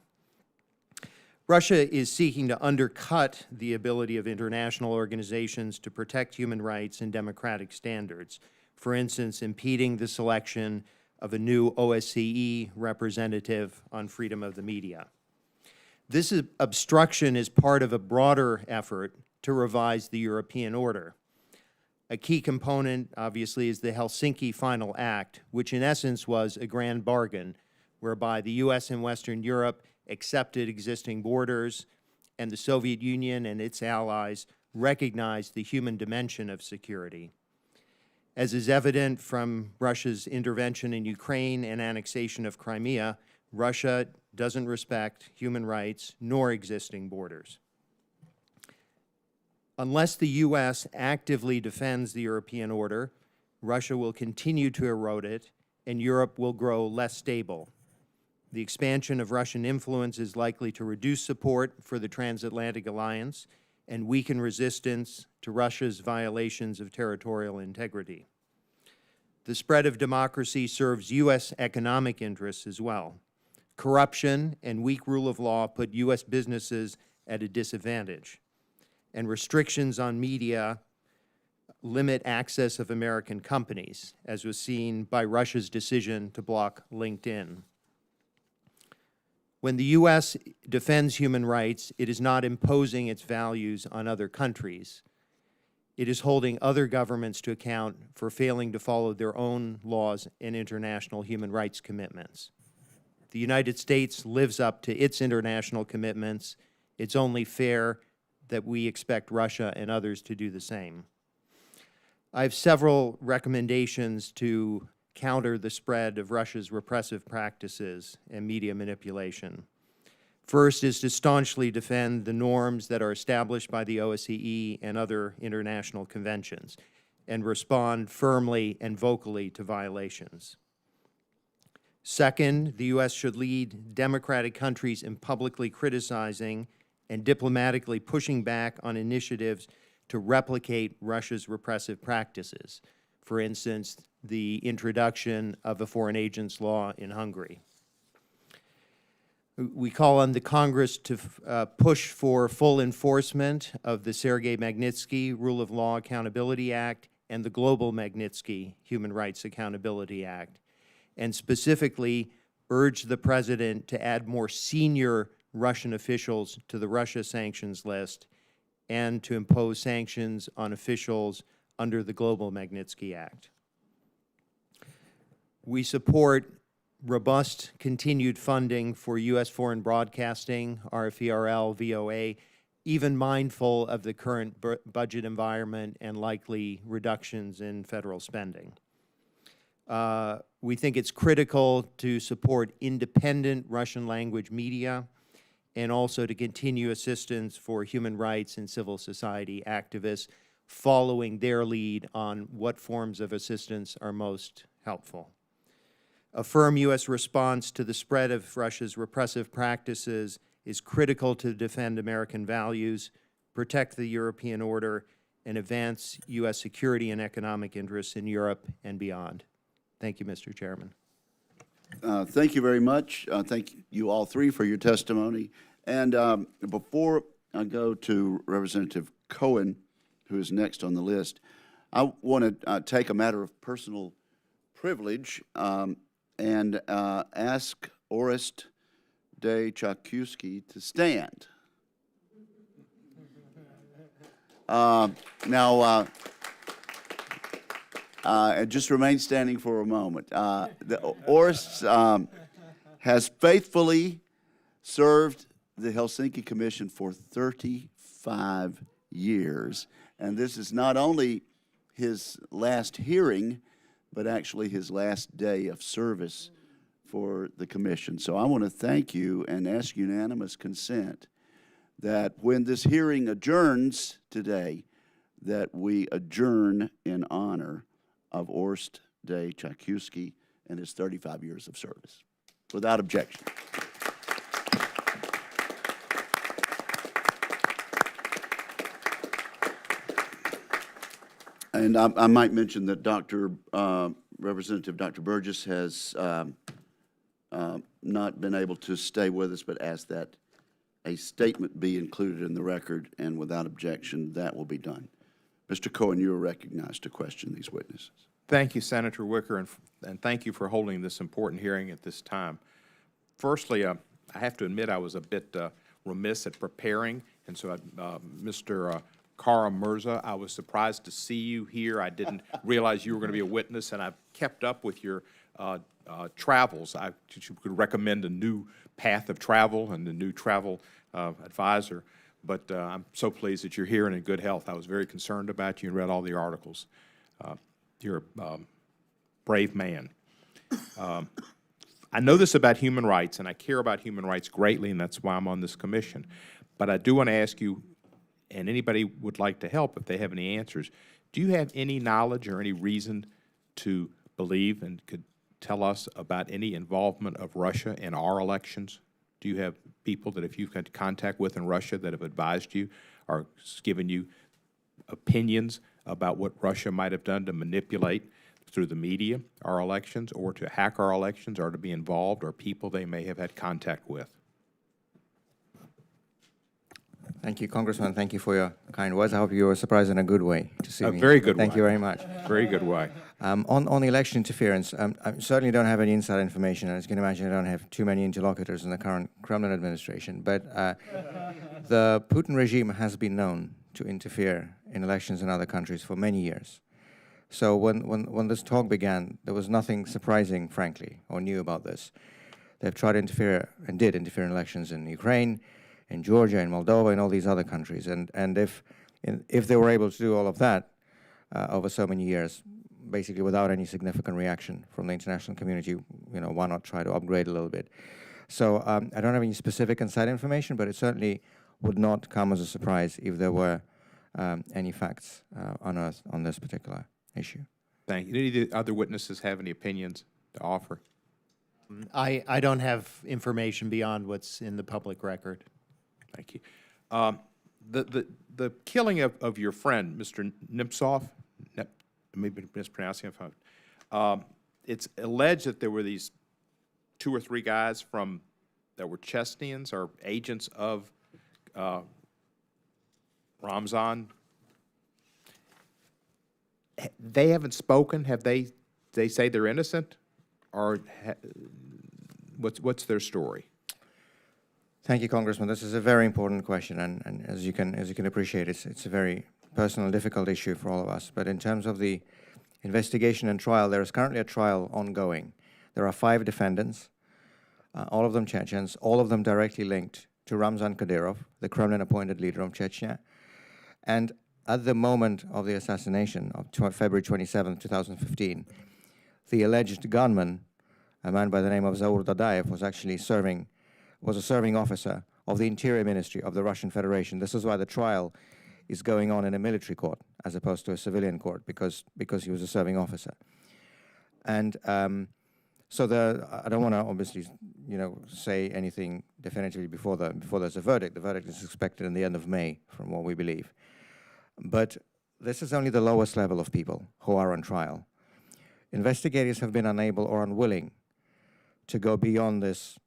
Russia is seeking to undercut the ability of international organizations to protect human rights and democratic standards. For instance, impeding the selection of a new OSCE representative on freedom of the media. This obstruction is part of a broader effort to revise the European order. A key component, obviously, is the Helsinki Final Act, which in essence was a grand bargain, whereby the U.S. and Western Europe accepted existing borders, and the Soviet Union and its allies recognized the human dimension of security. As is evident from Russia's intervention in Ukraine and annexation of Crimea, Russia doesn't respect human rights nor existing borders. Unless the U.S. actively defends the European order, Russia will continue to erode it, and Europe will grow less stable. The expansion of Russian influence is likely to reduce support for the transatlantic alliance and weaken resistance to Russia's violations of territorial integrity. The spread of democracy serves U.S. economic interests as well. Corruption and weak rule of law put U.S. businesses at a disadvantage, and restrictions on media limit access of American companies, as was seen by Russia's decision to block LinkedIn. When the U.S. defends human rights, it is not imposing its values on other countries. It is holding other governments to account for failing to follow their own laws and international human rights commitments. The United States lives up to its international commitments. It's only fair that we expect Russia and others to do the same. I have several recommendations to counter the spread of Russia's repressive practices and media manipulation. First is to staunchly defend the norms that are established by the OSCE and other international conventions, and respond firmly and vocally to violations. Second, the U.S. should lead democratic countries in publicly criticizing and diplomatically pushing back on initiatives to replicate Russia's repressive practices. For instance, the introduction of a foreign agents law in Hungary. We call on the Congress to push for full enforcement of the Sergei Magnitsky Rule of Law Accountability Act and the Global Magnitsky Human Rights Accountability Act, and specifically urge the President to add more senior Russian officials to the Russia sanctions list and to impose sanctions on officials under the Global Magnitsky Act. We support robust continued funding for U.S. foreign broadcasting, RFE/RL, VOA, even mindful of the current budget environment and likely reductions in federal spending. We think it's critical to support independent Russian language media and also to continue assistance for human rights and civil society activists. following their lead on what forms of assistance are most helpful. A firm U.S. response to the spread of Russia's repressive practices is critical to defend American values, protect the European order, and advance U.S. security and economic interests in Europe and beyond. Thank you, Mr. Chairman. Thank you very much. Thank you all three for your testimony. And before I go to Representative Cohen, who is next on the list, I want to take a matter of personal privilege and ask Orest Day Chakowski to stand. Now, just remain standing for a moment. Orest has faithfully served the Helsinki Commission for 35 years, and this is not only his last hearing, but actually his last day of service for the commission. So I want to thank you and ask unanimous consent that when this hearing adjourns today, that we adjourn in honor of Orest Day Chakowski and his 35 years of service, without objection. And I might mention that Representative Dr. Burgess has not been able to stay with us, but asked that a statement be included in the record, and without objection, that will be done. Mr. Cohen, you are recognized to question these witnesses. Thank you, Senator Wicker, and thank you for holding this important hearing at this time. Firstly, I have to admit I was a bit remiss at preparing, and so Mr. Kara Mirza, I was surprised to see you here. I didn't realize you were going to be a witness, and I've kept up with your travels. I could recommend a new path of travel and a new travel advisor, but I'm so pleased that you're here and in good health. I was very concerned about you and read all the articles. You're a brave man. I know this about human rights, and I care about human rights greatly, and that's why I'm on this commission. But I do want to ask you, and anybody would like to help if they have any answers, do you have any knowledge or any reason to believe and could tell us about any involvement of Russia in our elections? Do you have people that if you've had contact with in Russia that have advised you or given you opinions about what Russia might have done to manipulate through the media our elections, or to hack our elections, or to be involved, or people they may have had contact with? Thank you, Congressman. Thank you for your kind words. I hope you were surprised in a good way to see me. A very good way. Thank you very much. Very good way. On election interference, I certainly don't have any inside information, and as you can imagine, I don't have too many interlocutors in the current Kremlin administration. But the Putin regime has been known to interfere in elections in other countries for many years. So when this talk began, there was nothing surprising, frankly, or new about this. They've tried to interfere, and did interfere in elections in Ukraine, in Georgia, in Moldova, in all these other countries. And if they were able to do all of that over so many years, basically without any significant reaction from the international community, why not try to upgrade a little bit? So I don't have any specific inside information, but it certainly would not come as a surprise if there were any facts unearthed on this particular issue. Thank you. Any of the other witnesses have any opinions to offer? I don't have information beyond what's in the public record. Thank you. The killing of your friend, Mr. Nemtsov, maybe mispronouncing it. It's alleged that there were these 2 or 3 guys that were Chechens or agents of Ramzan. They haven't spoken. Have they say they're innocent, or what's their story? Thank you, Congressman. This is a very important question, and as you can appreciate, it's a very personal, difficult issue for all of us. But in terms of the investigation and trial, there is currently a trial ongoing. There are 5 defendants, all of them Chechens, all of them directly linked to Ramzan Kadyrov, the Kremlin-appointed leader of Chechnya. And at the moment of the assassination of February 27, 2015, the alleged gunman, a man by the name of Zaur Dadaev, was a serving officer of the Interior Ministry of the Russian Federation. This is why the trial is going on in a military court as opposed to a civilian court because he was a serving officer. And so I don't want to obviously, say anything definitively before there's a verdict. The verdict is expected in the end of May, from what we believe. But this is only the lowest level of people who are on trial. Investigators have been unable or unwilling to go beyond this,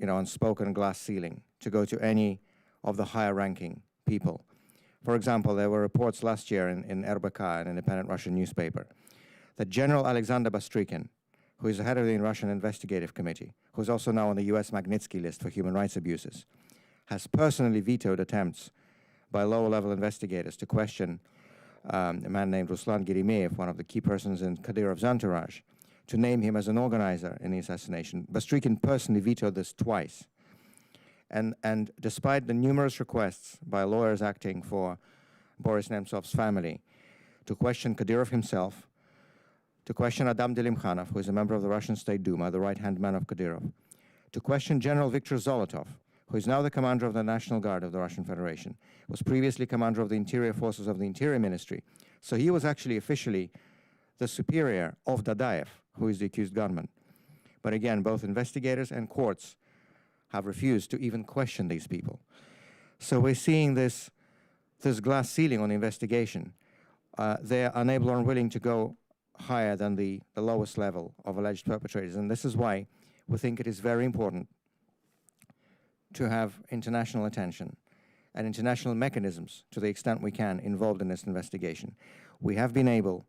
unspoken glass ceiling, to go to any of the higher-ranking people. For example, there were reports last year in RBK, an independent Russian newspaper, that General Alexander Bastrykin, who is the head of the Russian Investigative Committee, who is also now on the U.S. Magnitsky list for human rights abuses, has personally vetoed attempts by lower-level investigators to question a man named Ruslan Gerimeyev, one of the key persons in Kadyrov's entourage, to name him as an organizer in the assassination. Bastrykin personally vetoed this twice. And despite the numerous requests by lawyers acting for Boris Nemtsov's family to question Kadyrov himself, to question Adam Delimkhanov, who is a member of the Russian State Duma, the right-hand man of Kadyrov, to question General Viktor Zolotov, who is now the commander of the National Guard of the Russian Federation, was previously commander of the Interior Forces of the Interior Ministry. So he was actually officially the superior of Dadaev, who is the accused gunman. But again, both investigators and courts have refused to even question these people. So we're seeing this glass ceiling on the investigation. They're unable or unwilling to go higher than the lowest level of alleged perpetrators. And this is why we think it is very important to have international attention and international mechanisms, to the extent we can, involved in this investigation. We have been able,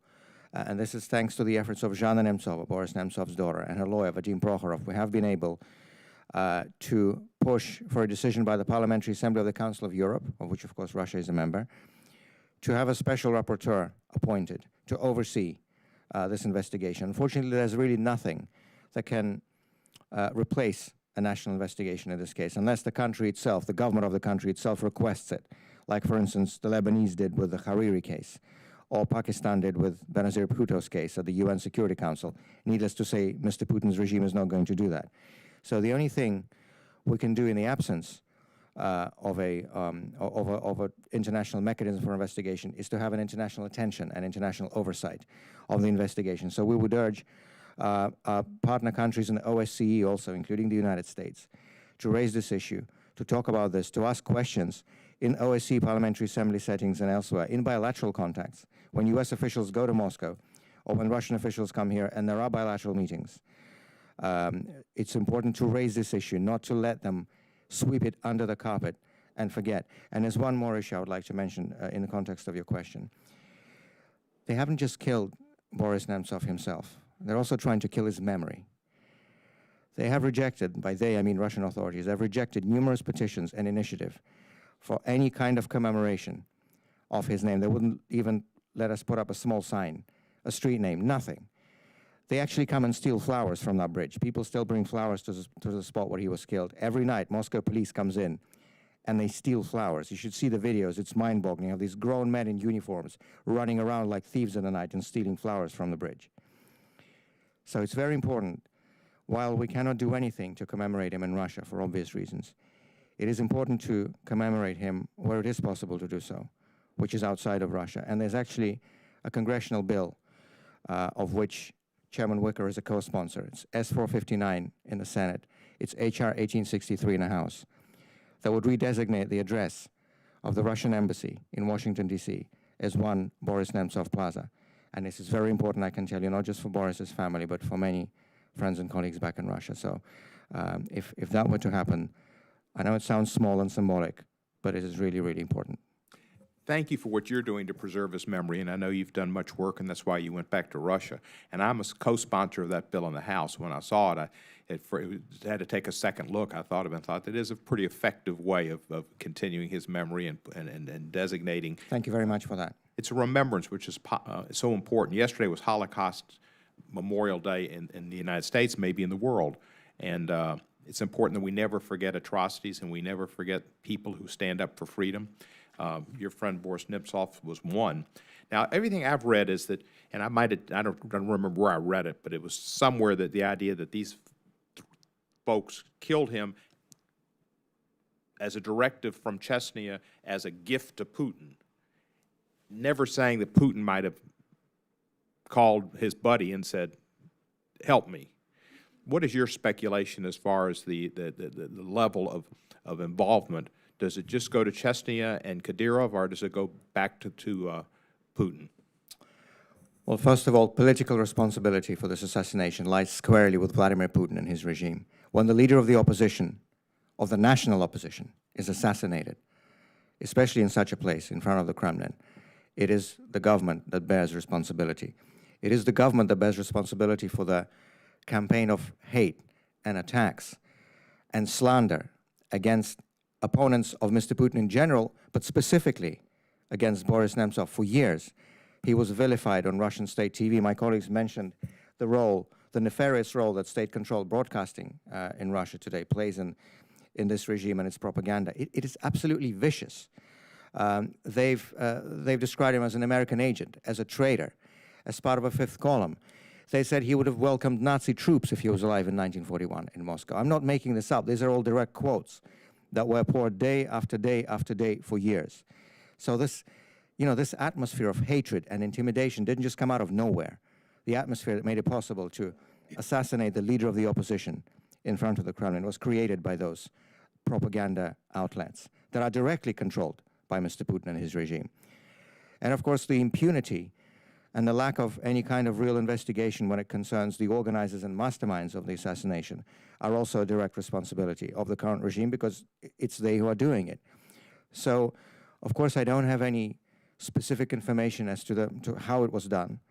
and this is thanks to the efforts of Zhana Nemtsova, Boris Nemtsov's daughter, and her lawyer, Vadim Prokhorov, we have been able to push for a decision by the Parliamentary Assembly of the Council of Europe, of which, of course, Russia is a member, to have a special rapporteur appointed to oversee this investigation. Unfortunately, there's really nothing that can replace a national investigation in this case, unless the country itself, the government of the country itself, requests it, like, for instance, the Lebanese did with the Hariri case, or Pakistan did with Benazir Bhutto's case at the UN Security Council. Needless to say, Mr. Putin's regime is not going to do that. So the only thing we can do in the absence of an international mechanism for investigation is to have an international attention and international oversight of the investigation. So we would urge partner countries in the OSCE also, including the United States, to raise this issue, to talk about this, to ask questions in OSCE Parliamentary Assembly settings and elsewhere, in bilateral contacts, when US officials go to Moscow, or when Russian officials come here and there are bilateral meetings. It's important to raise this issue, not to let them sweep it under the carpet and forget. And there's one more issue I would like to mention in the context of your question. They haven't just killed Boris Nemtsov himself. They're also trying to kill his memory. They have rejected, by they I mean Russian authorities, have rejected numerous petitions and initiatives for any kind of commemoration of his name. They wouldn't even let us put up a small sign, a street name, nothing. They actually come and steal flowers from that bridge. People still bring flowers to the spot where he was killed. Every night, Moscow police comes in and they steal flowers. You should see the videos. It's mind-boggling. You have these grown men in uniforms running around like thieves in the night and stealing flowers from the bridge. So it's very important, while we cannot do anything to commemorate him in Russia for obvious reasons, it is important to commemorate him where it is possible to do so, which is outside of Russia. And there's actually a congressional bill of which Chairman Wicker is a co-sponsor. It's S-459 in the Senate. It's H.R. 1863 in the House, that would redesignate the address of the Russian embassy in Washington, D.C. as 1 Boris Nemtsov Plaza. And this is very important, I can tell you, not just for Boris's family, but for many friends and colleagues back in Russia. So if that were to happen, I know it sounds small and symbolic, but it is really, really important. Thank you for what you're doing to preserve his memory, and I know you've done much work, and that's why you went back to Russia. And I'm a co-sponsor of that bill in the House. When I saw it, I had to take a second look. I thought of it and thought that is a pretty effective way of continuing his memory and designating. Thank you very much for that. It's a remembrance, which is so important. Yesterday was Holocaust Memorial Day in the United States, maybe in the world. And it's important that we never forget atrocities and we never forget people who stand up for freedom. Your friend Boris Nemtsov was one. Now, everything I've read is that, and I don't remember where I read it, but it was somewhere that the idea that these folks killed him as a directive from Chechnya as a gift to Putin. never saying that Putin might have called his buddy and said, help me. What is your speculation as far as the level of involvement? Does it just go to Chechnya and Kadyrov, or does it go back to Putin? Well, first of all, political responsibility for this assassination lies squarely with Vladimir Putin and his regime. When the leader of the opposition, of the national opposition, is assassinated, especially in such a place, in front of the Kremlin, it is the government that bears responsibility. It is the government that bears responsibility for the campaign of hate and attacks and slander against opponents of Mr. Putin in general, but specifically against Boris Nemtsov. For years, he was vilified on Russian state TV. My colleagues mentioned the nefarious role that state-controlled broadcasting in Russia today plays in this regime and its propaganda. It is absolutely vicious. They've described him as an American agent, as a traitor, as part of a fifth column. They said he would have welcomed Nazi troops if he was alive in 1941 in Moscow. I'm not making this up. These are all direct quotes that were poured day after day after day for years. So this atmosphere of hatred and intimidation didn't just come out of nowhere. The atmosphere that made it possible to assassinate the leader of the opposition in front of the Kremlin was created by those propaganda outlets that are directly controlled by Mr. Putin and his regime. And of course, the impunity and the lack of any kind of real investigation when it concerns the organizers and masterminds of the assassination are also a direct responsibility of the current regime, because it's they who are doing it. So, of course, I don't have any specific information as to how it was done.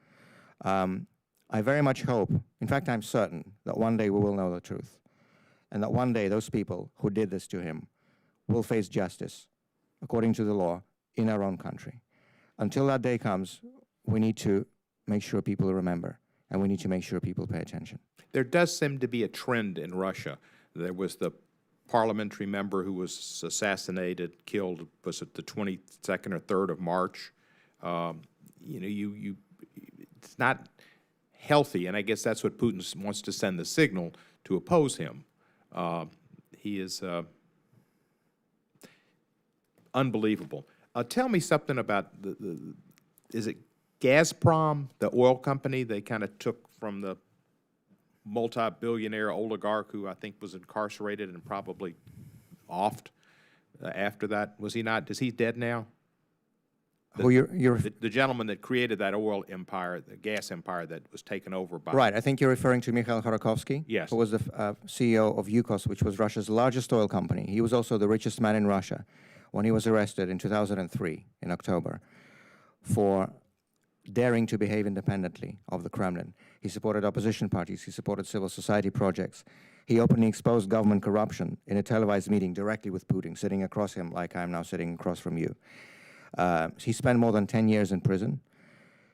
I very much hope, in fact, I'm certain, that one day we will know the truth, and that one day those people who did this to him will face justice according to the law in our own country. Until that day comes, we need to make sure people remember, and we need to make sure people pay attention. There does seem to be a trend in Russia. There was the parliamentary member who was assassinated, killed, was it the 22nd or 3rd of March? It's not healthy, and I guess that's what Putin wants to send the signal to oppose him. He is unbelievable. Tell me something about is it Gazprom, the oil company they kind of took from the multi-billionaire oligarch who I think was incarcerated and probably offed after that? Was he not? Is he dead now? The gentleman that created that oil empire, the gas empire that was taken over by... Right, I think you're referring to Mikhail Khodorkovsky, yes, who was the CEO of Yukos, which was Russia's largest oil company. He was also the richest man in Russia when he was arrested in 2003, in October, for daring to behave independently of the Kremlin. He supported opposition parties, he supported civil society projects. He openly exposed government corruption in a televised meeting directly with Putin, sitting across him like I'm now sitting across from you. He spent more than 10 years in prison.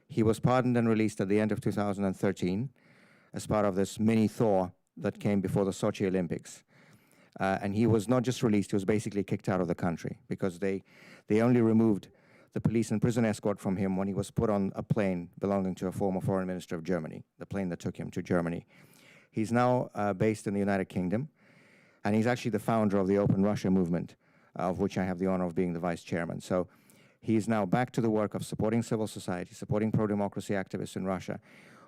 He was pardoned and released at the end of 2013 as part of this mini-thaw that came before the Sochi Olympics. And he was not just released, he was basically kicked out of the country, because they only removed the police and prison escort from him when he was put on a plane belonging to a former foreign minister of Germany, the plane that took him to Germany. He's now based in the United Kingdom, and he's actually the founder of the Open Russia movement, of which I have the honor of being the vice chairman. So he's now back to the work of supporting civil society, supporting pro-democracy activists in Russia,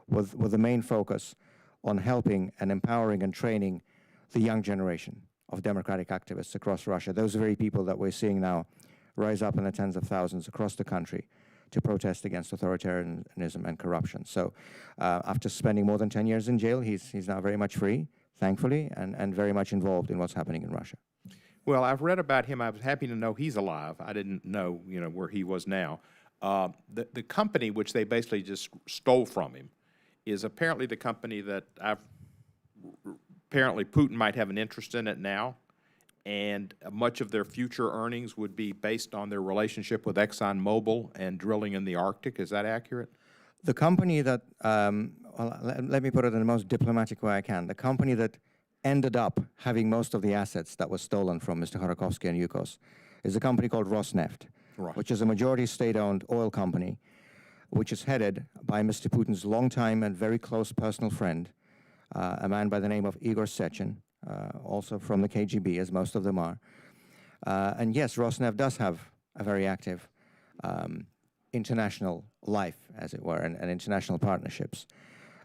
with the main focus on helping and empowering and training the young generation of democratic activists across Russia, those very people that we're seeing now rise up in the tens of thousands across the country to protest against authoritarianism and corruption. So after spending more than 10 years in jail, he's now very much free, thankfully, and very much involved in what's happening in Russia. Well, I've read about him. I was happy to know he's alive. I didn't know, where he was now. The company which they basically just stole from him is apparently the company that apparently Putin might have an interest in it now, and much of their future earnings would be based on their relationship with ExxonMobil and drilling in the Arctic. Is that accurate? The company that, let me put it in the most diplomatic way I can, the company that ended up having most of the assets that were stolen from Mr. Khodorkovsky and Yukos is a company called Rosneft, Right. which is a majority state-owned oil company, which is headed by Mr. Putin's longtime and very close personal friend, a man by the name of Igor Sechin, also from the KGB, as most of them are. And yes, Rosneft does have a very active international life, as it were, and international partnerships.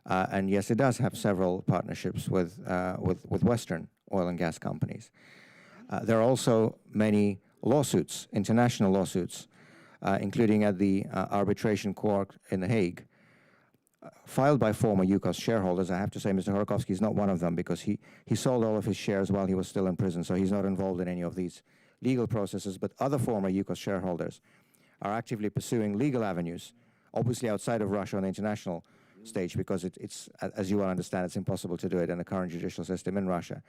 And yes, it does have several partnerships with Western oil and gas companies. There are also many lawsuits, international lawsuits, including at the arbitration court in The Hague, filed by former Yukos shareholders. I have to say Mr. Hodorkovsky is not one of them, because he sold all of his shares while he was still in prison, so he's not involved in any of these legal processes. But other former Yukos shareholders are actively pursuing legal avenues, obviously outside of Russia on the international stage, because it's, as you will understand, it's impossible to do it in the current judicial system in Russia,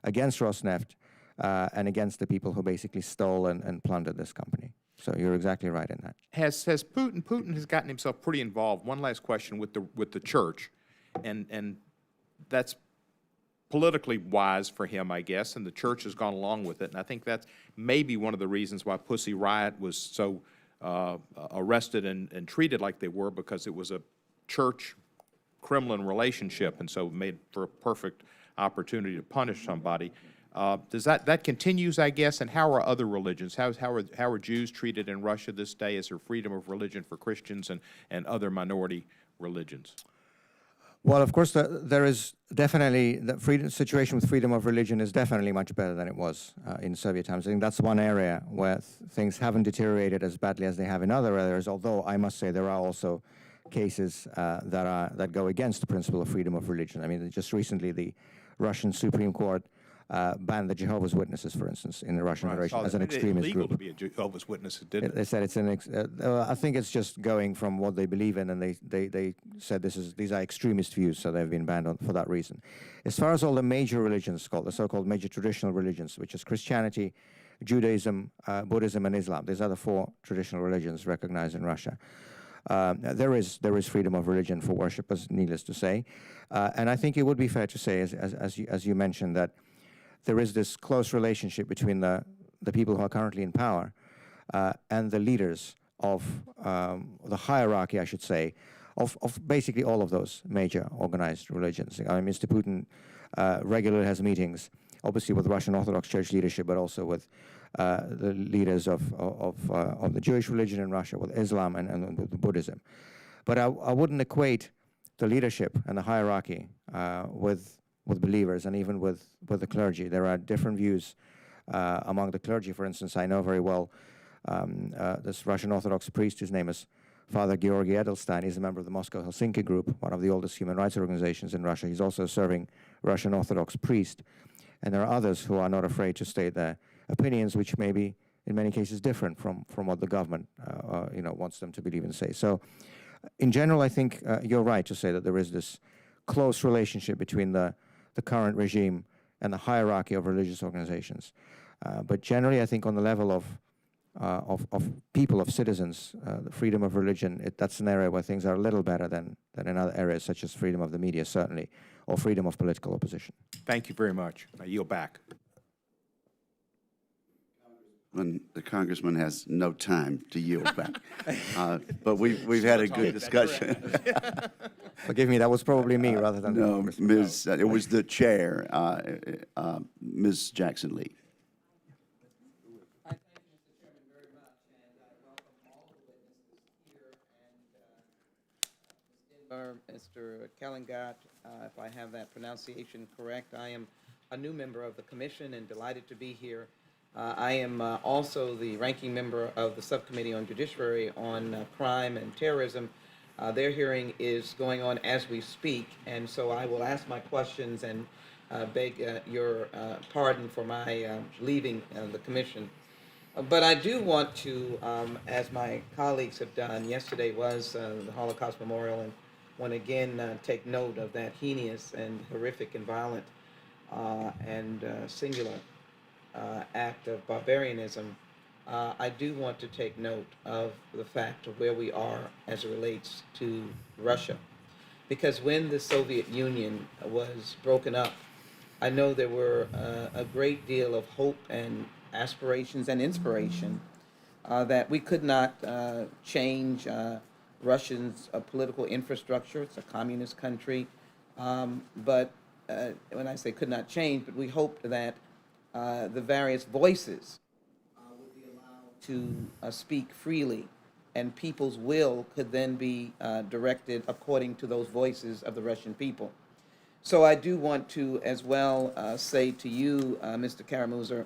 against Rosneft and against the people who basically stole and plundered this company. So you're exactly right in that. Has Putin has gotten himself pretty involved. One last question with the church, and that's politically wise for him, I guess, and the church has gone along with it. And I think that's maybe one of the reasons why Pussy Riot was so arrested and treated like they were, because it was a church-Kremlin relationship, and so made for a perfect opportunity to punish somebody. Does that continues, I guess, and how are other religions? How are Jews treated in Russia this day? Is there freedom of religion for Christians and other minority religions? Well, of course, there is definitely the situation with freedom of religion is definitely much better than it was in Soviet times. I think that's one area where things haven't deteriorated as badly as they have in other areas. Although I must say there are also cases that go against the principle of freedom of religion. I mean, just recently the Russian Supreme Court banned the Jehovah's Witnesses, for instance, in the Russian Federation as an extremist group. Illegal to be a Jehovah's Witness, didn't it? They said it's I think it's just going from what they believe in, and they said these are extremist views, so they've been banned for that reason. As far as all the major religions, the so-called major traditional religions, which is Christianity, Judaism, Buddhism, and Islam, these are the four traditional religions recognized in Russia. There is freedom of religion for worshippers, needless to say, and I think it would be fair to say, as you mentioned, that there is this close relationship between the people who are currently in power and the leaders of the hierarchy, I should say, of basically all of those major organized religions. I mean, Mr. Putin regularly has meetings, obviously with Russian Orthodox Church leadership, but also with the leaders of the Jewish religion in Russia, with Islam and with Buddhism. But I wouldn't equate the leadership and the hierarchy with believers and even with the clergy. There are different views among the clergy. For instance, I know very well this Russian Orthodox priest, his name is Father Georgy Edelstein. He's a member of the Moscow Helsinki Group, one of the oldest human rights organizations in Russia. He's also a serving Russian Orthodox priest. And there are others who are not afraid to state their opinions, which may be, in many cases, different from what the government wants them to believe and say. So, in general, I think you're right to say that there is this close relationship between the current regime and the hierarchy of religious organizations. But generally, I think on the level of people, of citizens, the freedom of religion, that's an area where things are a little better than in other areas, such as freedom of the media, certainly, or freedom of political opposition. Thank you very much. I yield back. When the congressman has no time to yield back. But we've had a good discussion. Forgive me, that was probably me rather than No, it was the chair, Ms. Jackson Lee. I thank you, Mr. Chairman, very much, and I welcome all the witnesses here. And Mr. Kellingat, if I have that pronunciation correct, I am a new member of the commission and delighted to be here. I am also the ranking member of the Subcommittee on Judiciary on Crime and Terrorism. Their hearing is going on as we speak, and so I will ask my questions and beg your pardon for my leaving the commission. But I do want to, as my colleagues have done, yesterday was the Holocaust Memorial, and want to again take note of that heinous and horrific and violent and singular act of barbarianism. I do want to take note of the fact of where we are as it relates to Russia. Because when the Soviet Union was broken up, I know there were a great deal of hope and aspirations and inspiration that we could not change Russia's political infrastructure. It's a communist country. But when I say could not change, but we hoped that the various voices would be allowed to speak freely and people's will could then be directed according to those voices of the Russian people. So I do want to as well say to you, Mr. Karamuzov,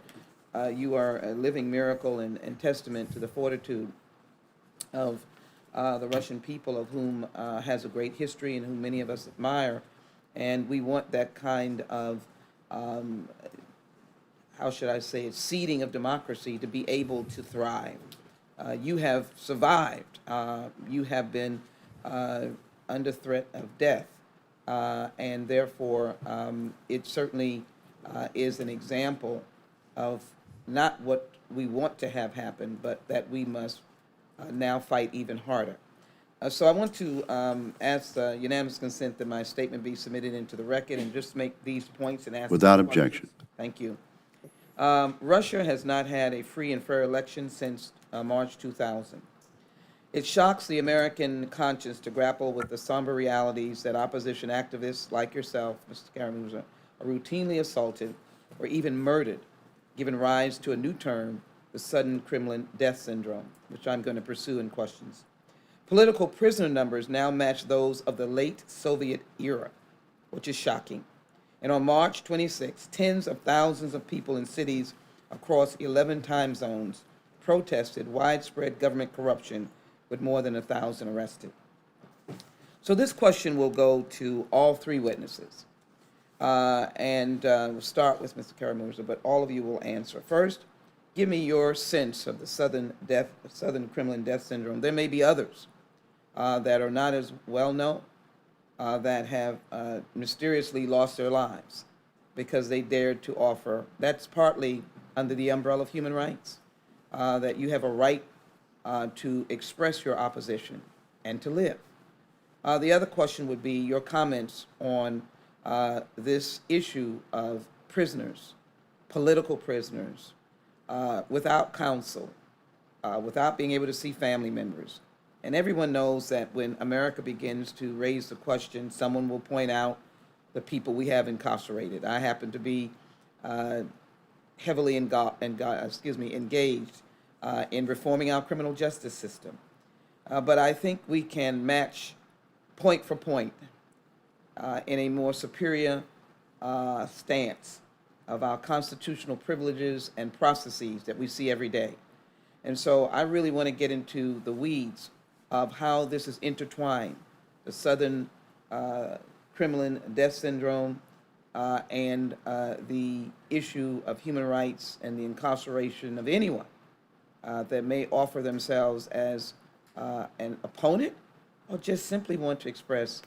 you are a living miracle and testament to the fortitude of the Russian people, of whom has a great history and whom many of us admire. And we want that kind of, how should I say it, seeding of democracy to be able to thrive. You have survived. You have been under threat of death. And therefore, it certainly is an example of not what we want to have happen, but that we must now fight even harder. So I want to ask unanimous consent that my statement be submitted into the record and just make these points and ask. Without these questions. objection. Thank you. Russia has not had a free and fair election since March 2000. It shocks the American conscience to grapple with the somber realities that opposition activists like yourself, Mr. Karamuzov, are routinely assaulted or even murdered, giving rise to a new term, the sudden Kremlin death syndrome, which I'm going to pursue in questions. Political prisoner numbers now match those of the late Soviet era, which is shocking. And on March 26, tens of thousands of people in cities across 11 time zones protested widespread government corruption, with more than 1,000 arrested. So this question will go to all three witnesses. We'll start with Mr. Karamuzov, but all of you will answer. First, give me your sense of the Southern Kremlin death syndrome. There may be others that are not as well known, that have mysteriously lost their lives because they dared to offer. That's partly under the umbrella of human rights, that you have a right to express your opposition and to live. The other question would be your comments on this issue of prisoners, political prisoners, without counsel, without being able to see family members. And everyone knows that when America begins to raise the question, someone will point out the people we have incarcerated. I happen to be heavily engaged in reforming our criminal justice system. But I think we can match point for point in a more superior stance of our constitutional privileges and processes that we see every day. And so I really want to get into the weeds of how this is intertwined, the Southern Kremlin death syndrome and the issue of human rights and the incarceration of anyone that may offer themselves as an opponent or just simply want to express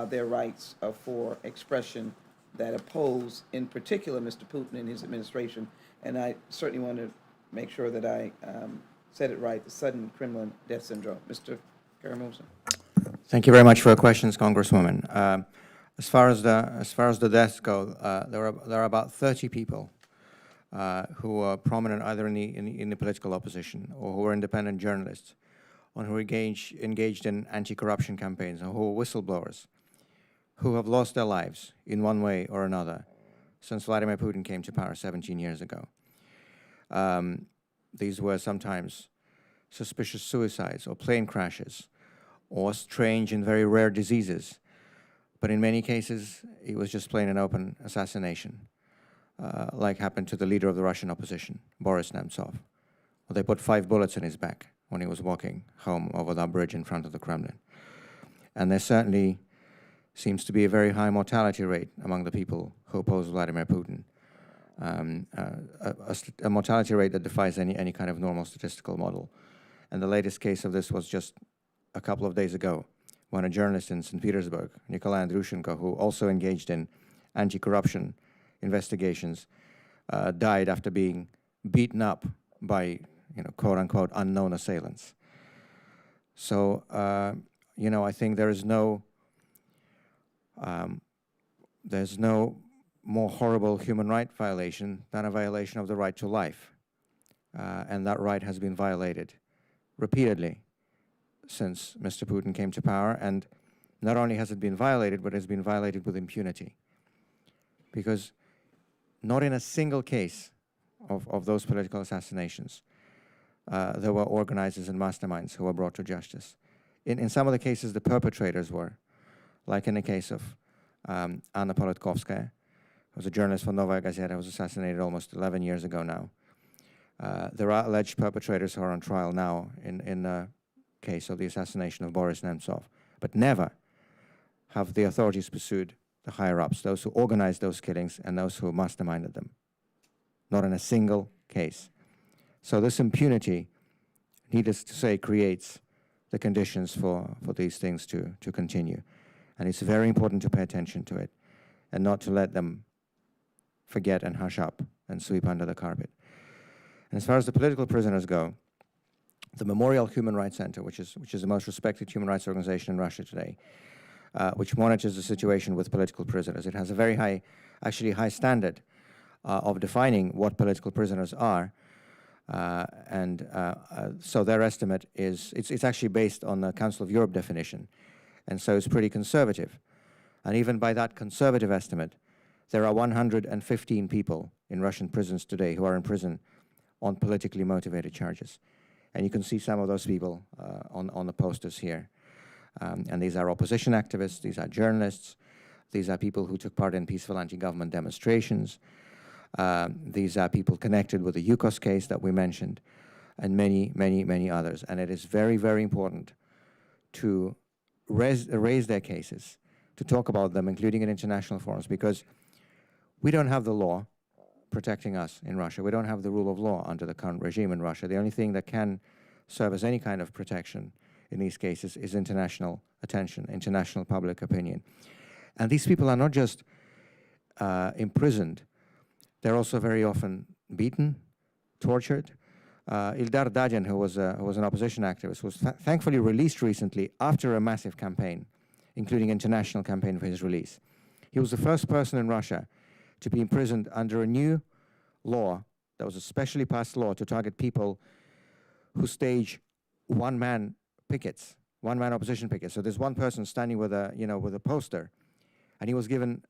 their rights for expression that oppose, in particular, Mr. Putin and his administration. And I certainly want to make sure that I said it right, the sudden Kremlin death syndrome. Mr. Karamuzov. Thank you very much for your questions, Congresswoman. As far as the deaths go, there are about 30 people who are prominent either in the political opposition or who are independent journalists, or who are engaged in anti-corruption campaigns, or who are whistleblowers, who have lost their lives in one way or another since Vladimir Putin came to power 17 years ago. These were sometimes suspicious suicides or plane crashes or strange and very rare diseases. But in many cases, it was just plain and open assassination, like happened to the leader of the Russian opposition, Boris Nemtsov. Well, they put 5 bullets in his back when he was walking home over that bridge in front of the Kremlin. And there certainly seems to be a very high mortality rate among the people who oppose Vladimir Putin, a mortality rate that defies any kind of normal statistical model. And the latest case of this was just a couple of days ago, when a journalist in St. Petersburg, Nikolai Andrushenko, who also engaged in anti-corruption investigations, died after being beaten up by, quote-unquote, unknown assailants. So, I think there's no more horrible human right violation than a violation of the right to life. And that right has been violated repeatedly since Mr. Putin came to power, and not only has it been violated, but it has been violated with impunity. Because not in a single case of those political assassinations there were organizers and masterminds who were brought to justice. In some of the cases, the perpetrators were, like in the case of Anna Politkovskaya, who was a journalist for Novaya Gazeta, who was assassinated almost 11 years ago now. There are alleged perpetrators who are on trial now in the case of the assassination of Boris Nemtsov, but never have the authorities pursued the higher-ups, those who organized those killings and those who masterminded them. Not in a single case. So this impunity, needless to say, creates the conditions for these things to continue. And it's very important to pay attention to it and not to let them forget and hush up and sweep under the carpet. And as far as the political prisoners go, the Memorial Human Rights Center, which is the most respected human rights organization in Russia today, which monitors the situation with political prisoners. It has a very high, actually high standard of defining what political prisoners are. So their estimate is, it's actually based on the Council of Europe definition. And so it's pretty conservative. And even by that conservative estimate, there are 115 people in Russian prisons today who are in prison on politically motivated charges. And you can see some of those people on the posters here. And these are opposition activists, these are journalists, these are people who took part in peaceful anti-government demonstrations, these are people connected with the Yukos case that we mentioned, and many, many, many others. And it is very, very important to raise their cases, to talk about them, including in international forums, because we don't have the law protecting us in Russia. We don't have the rule of law under the current regime in Russia. The only thing that can serve as any kind of protection in these cases is international attention, international public opinion. And these people are not just imprisoned, they're also very often beaten, tortured. Ildar Dadyan, who was an opposition activist, was thankfully released recently after a massive campaign, including international campaign for his release. He was the first person in Russia to be imprisoned under a new law that was a specially passed law to target people who stage one-man pickets, one-man opposition pickets. So there's one person standing with a poster, and he was given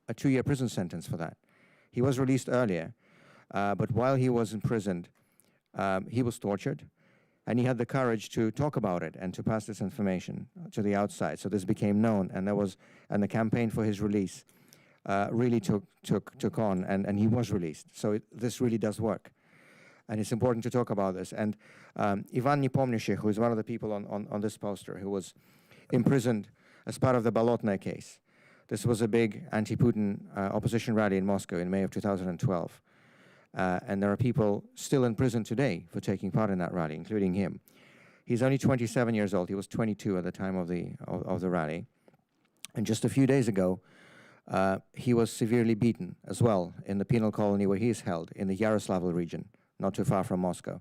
a 2-year prison sentence for that. He was released earlier, but while he was imprisoned, he was tortured, and he had the courage to talk about it and to pass this information to the outside. So this became known, and the campaign for his release really took on, and he was released. So this really does work. And it's important to talk about this. And Ivan Nepomniachtchi, who is one of the people on this poster, who was imprisoned as part of the Bolotnaya case. This was a big anti-Putin opposition rally in Moscow in May of 2012. And there are people still in prison today for taking part in that rally, including him. He's only 27 years old. He was 22 at the time of the rally. And just a few days ago, he was severely beaten as well in the penal colony where he is held in the Yaroslavl region, not too far from Moscow.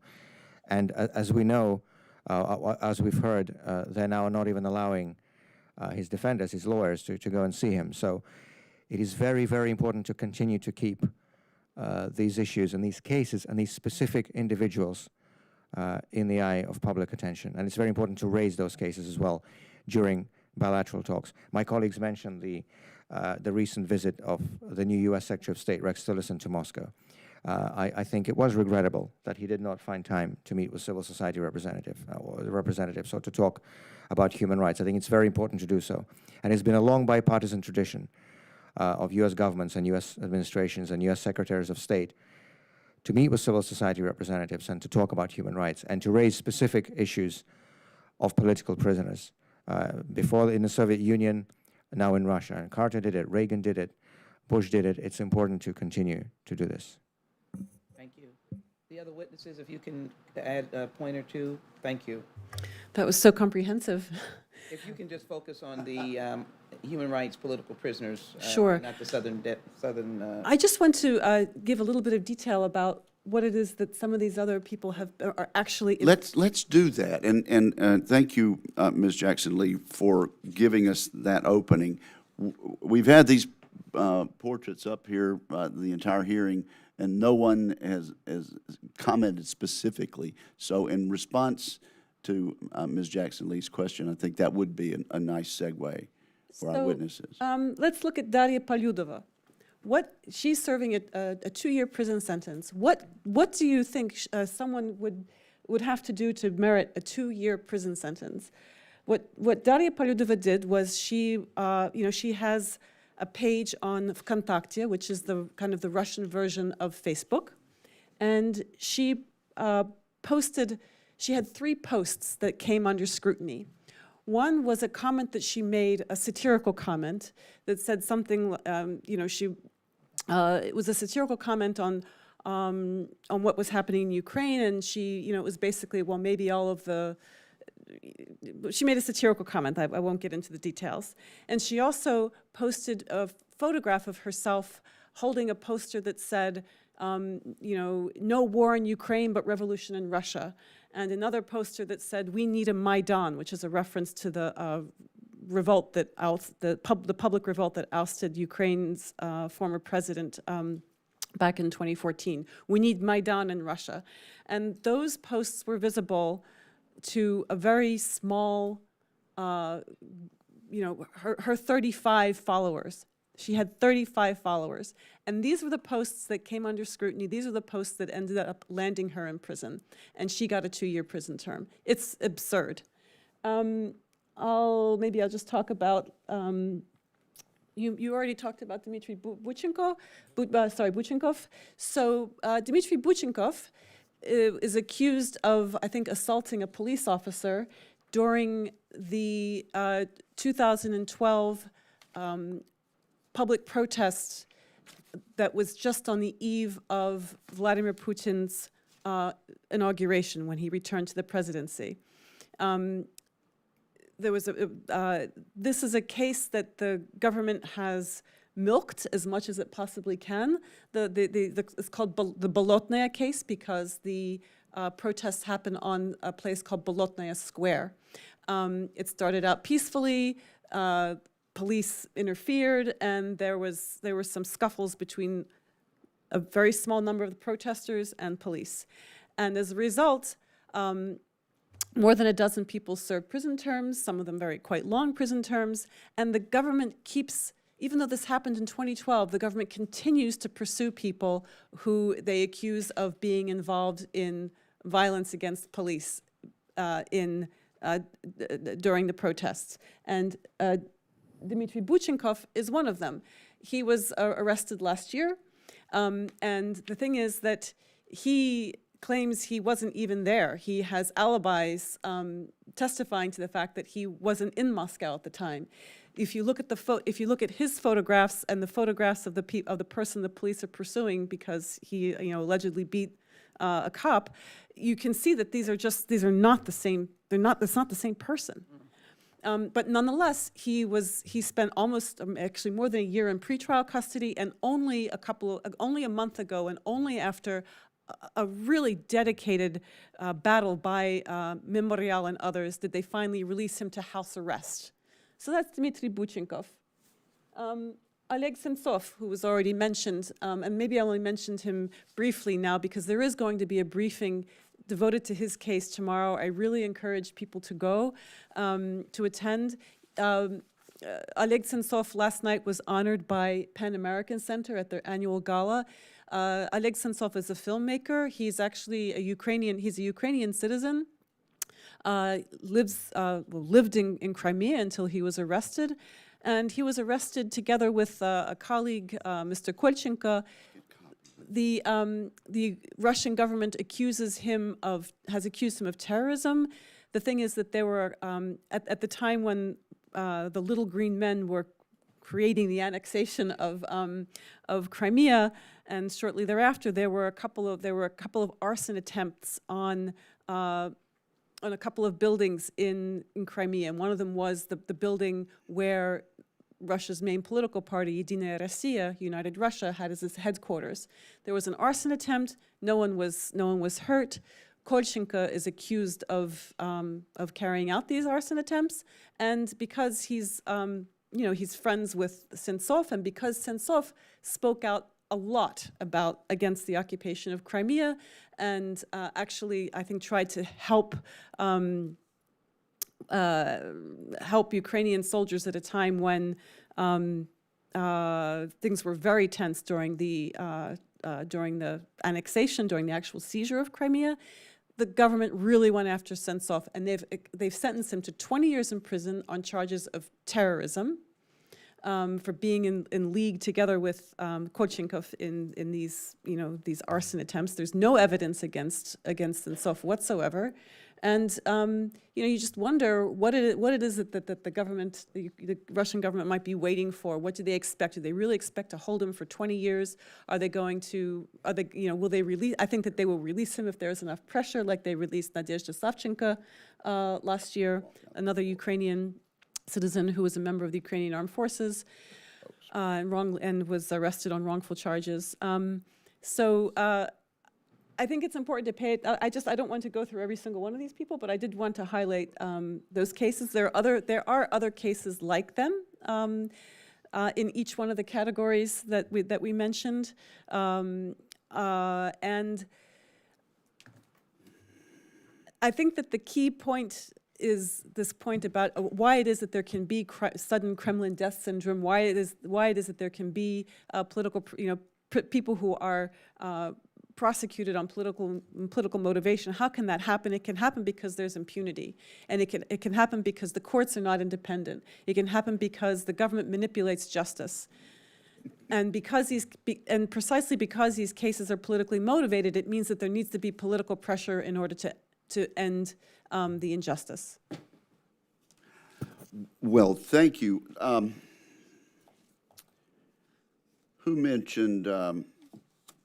And as we know, as we've heard, they're now not even allowing his defenders, his lawyers, to go and see him. So it is very, very important to continue to keep these issues and these cases and these specific individuals in the eye of public attention. And it's very important to raise those cases as well during bilateral talks. My colleagues mentioned the recent visit of the new U.S. Secretary of State, Rex Tillerson, to Moscow. I think it was regrettable that he did not find time to meet with civil society representatives or to talk about human rights. I think it's very important to do so. And it's been a long bipartisan tradition of U.S. governments and U.S. administrations and U.S. secretaries of state to meet with civil society representatives and to talk about human rights and to raise specific issues of political prisoners. Before in the Soviet Union, now in Russia. And Carter did it, Reagan did it, Bush did it. It's important to continue to do this. Thank you. The other witnesses, if you can add a point or two, thank you. That was so comprehensive. If you can just focus on the human rights political prisoners. Sure. Not the southern. I just want to give a little bit of detail about what it is that some of these other people are actually. Let's do that, and thank you, Ms. Jackson-Lee, for giving us that opening. We've had these portraits up here the entire hearing, and no one has commented specifically. So, in response to Ms. Jackson-Lee's question, I think that would be a nice segue for our witnesses. Let's look at Daria Polyudova. She's serving a 2-year prison sentence. What do you think someone would would have to do to merit a 2-year prison sentence. What Daria Poludova did was she has a page on Vkontakte, which is the kind of the Russian version of Facebook, and she had 3 posts that came under scrutiny. One was a comment that she made, a satirical comment that said something, it was a satirical comment on what was happening in Ukraine, and it was basically, well, maybe all of the, she made a satirical comment. I won't get into the details. And she also posted a photograph of herself holding a poster that said, no war in Ukraine, but revolution in Russia. And another poster that said, we need a Maidan, which is a reference to the revolt that the public revolt that ousted Ukraine's former president back in 2014. We need Maidan in Russia. And those posts were visible to a very small, her 35 followers. She had 35 followers. And these were the posts that came under scrutiny. These are the posts that ended up landing her in prison. And she got a 2-year prison term. It's absurd. Maybe I'll just talk about, you already talked about Dmitry Buchenkov. So Dmitry Buchenkov is accused of, I think, assaulting a police officer during the 2012 public protest that was just on the eve of Vladimir Putin's inauguration when he returned to the presidency. This is a case that the government has milked as much as it possibly can. It's called the Bolotnaya case because the protests happened on a place called Bolotnaya Square. It started out peacefully. Police interfered, and there were some scuffles between a very small number of the protesters and police. And as a result, more than a dozen people served prison terms, some of them quite long prison terms, and the government keeps, even though this happened in 2012, the government continues to pursue people who they accuse of being involved in violence against police during the protests. And Dmitry Buchenkov is one of them. He was arrested last year, and the thing is that he claims he wasn't even there. He has alibis testifying to the fact that he wasn't in Moscow at the time. If you look at his photographs and the photographs of the person the police are pursuing because he allegedly beat a cop, you can see that these are not the same. It's not the same person. But nonetheless, he spent almost, actually more than a year in pretrial custody, and only a month ago, and only after a really dedicated battle by Memorial and others, did they finally release him to house arrest. So that's Dmitry Buchenkov. Oleg Sentsov, who was already mentioned, and maybe I only mentioned him briefly now because there is going to be a briefing devoted to his case tomorrow. I really encourage people to go, to attend. Oleg Sentsov last night was honored by Pan American Center at their annual gala. Oleg Sentsov is a filmmaker. He's actually he's a Ukrainian citizen. Lived in Crimea until he was arrested. And he was arrested together with a colleague, Mr. Kolchenko. The Russian government has accused him of terrorism. The thing is that there were, at the time when the Little Green Men were creating the annexation of Crimea, and shortly thereafter, there were a couple of arson attempts on a couple of buildings in Crimea. And one of them was the building where Russia's main political party, Единая Россия, United Russia, had as its headquarters. There was an arson attempt. No one was hurt. Kolchenko is accused of carrying out these arson attempts, and because he's friends with Sentsov, and because Sentsov spoke out a lot against the occupation of Crimea, and actually, I think, tried to help Ukrainian soldiers at a time when things were very tense during the annexation, during the actual seizure of Crimea. the government really went after Sentsov, and they've sentenced him to 20 years in prison on charges of terrorism, for being in league together with Kochenkov in these, these arson attempts. There's no evidence against Sentsov whatsoever. And, you just wonder what it is that the government, the Russian government might be waiting for. What do they expect? Do they really expect to hold him for 20 years? Will they release? I think that they will release him if there's enough pressure, like they released Nadezhda Savchenko last year, another Ukrainian citizen who was a member of the Ukrainian Armed Forces and was arrested on wrongful charges. I think it's important to pay it. I don't want to go through every single one of these people, but I did want to highlight those cases. There are other cases like them in each one of the categories that we mentioned, and I think that the key point is this point about why it is that there can be sudden Kremlin death syndrome. Why it is that there can be political, people who are prosecuted on political motivation. How can that happen? It can happen because there's impunity, and it can happen because the courts are not independent. It can happen because the government manipulates justice, and precisely because these cases are politically motivated, it means that there needs to be political pressure in order to end the injustice. Well, thank you. Who mentioned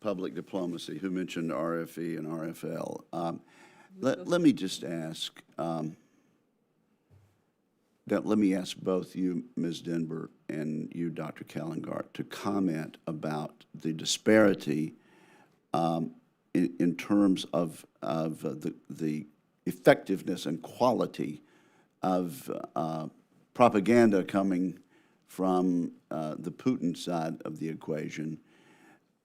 public diplomacy? Who mentioned RFE and RFL? Let me just ask, let me ask both you, Ms. Denber, and you, Dr. Kallengaert, to comment about the disparity in terms of the effectiveness and quality of propaganda coming from the Putin side of the equation,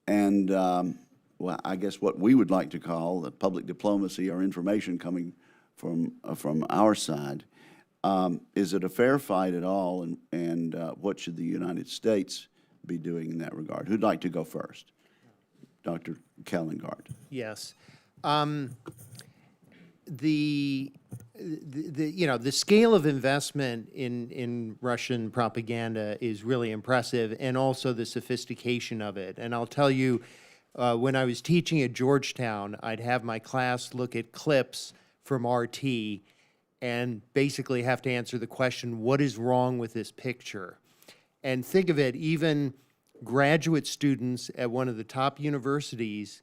and well, I guess what we would like to call the public diplomacy or information coming from our side. Is it a fair fight at all, and what should the United States be doing in that regard? Who'd like to go first? Dr. Kallengaert. Yes. The scale of investment in Russian propaganda is really impressive, and also the sophistication of it. And I'll tell you, when I was teaching at Georgetown, I'd have my class look at clips from RT and basically have to answer the question, what is wrong with this picture? And think of it, even graduate students at one of the top universities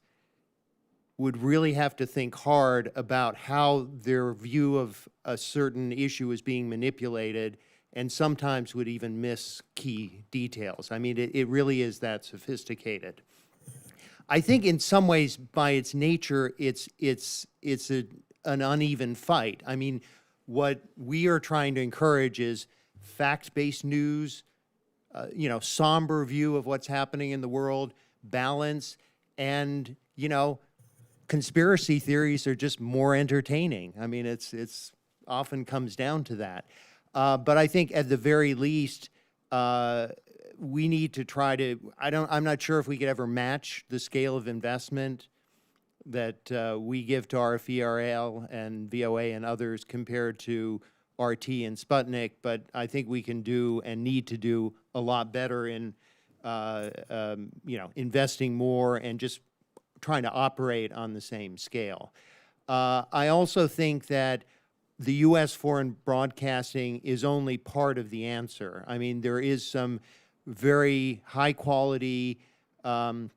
would really have to think hard about how their view of a certain issue is being manipulated, and sometimes would even miss key details. I mean, it really is that sophisticated. I think in some ways, by its nature, it's an uneven fight. I mean, what we are trying to encourage is fact-based news, somber view of what's happening in the world, balance, and, conspiracy theories are just more entertaining. I mean, it's often comes down to that. But I think at the very least, we need to try to, I'm not sure if we could ever match the scale of investment that we give to RFE/RL and VOA and others compared to RT and Sputnik, but I think we can do and need to do a lot better in, investing more and just trying to operate on the same scale. I also think that the U.S. foreign broadcasting is only part of the answer. I mean, there is some very high quality Russian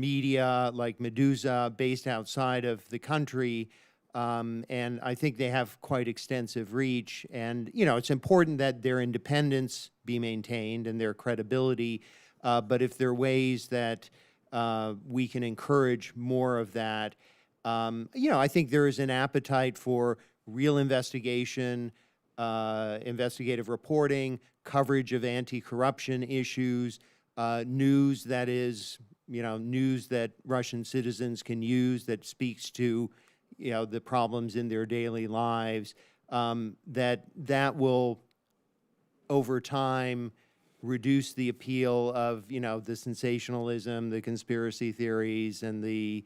media like Meduza based outside of the country, and I think they have quite extensive reach. And, it's important that their independence be maintained and their credibility, but if there are ways that we can encourage more of that. I think there is an appetite for real investigation, investigative reporting, coverage of anti-corruption issues, news that is, news that Russian citizens can use that speaks to, the problems in their daily lives, that will, over time, reduce the appeal of, the sensationalism, the conspiracy theories, and the,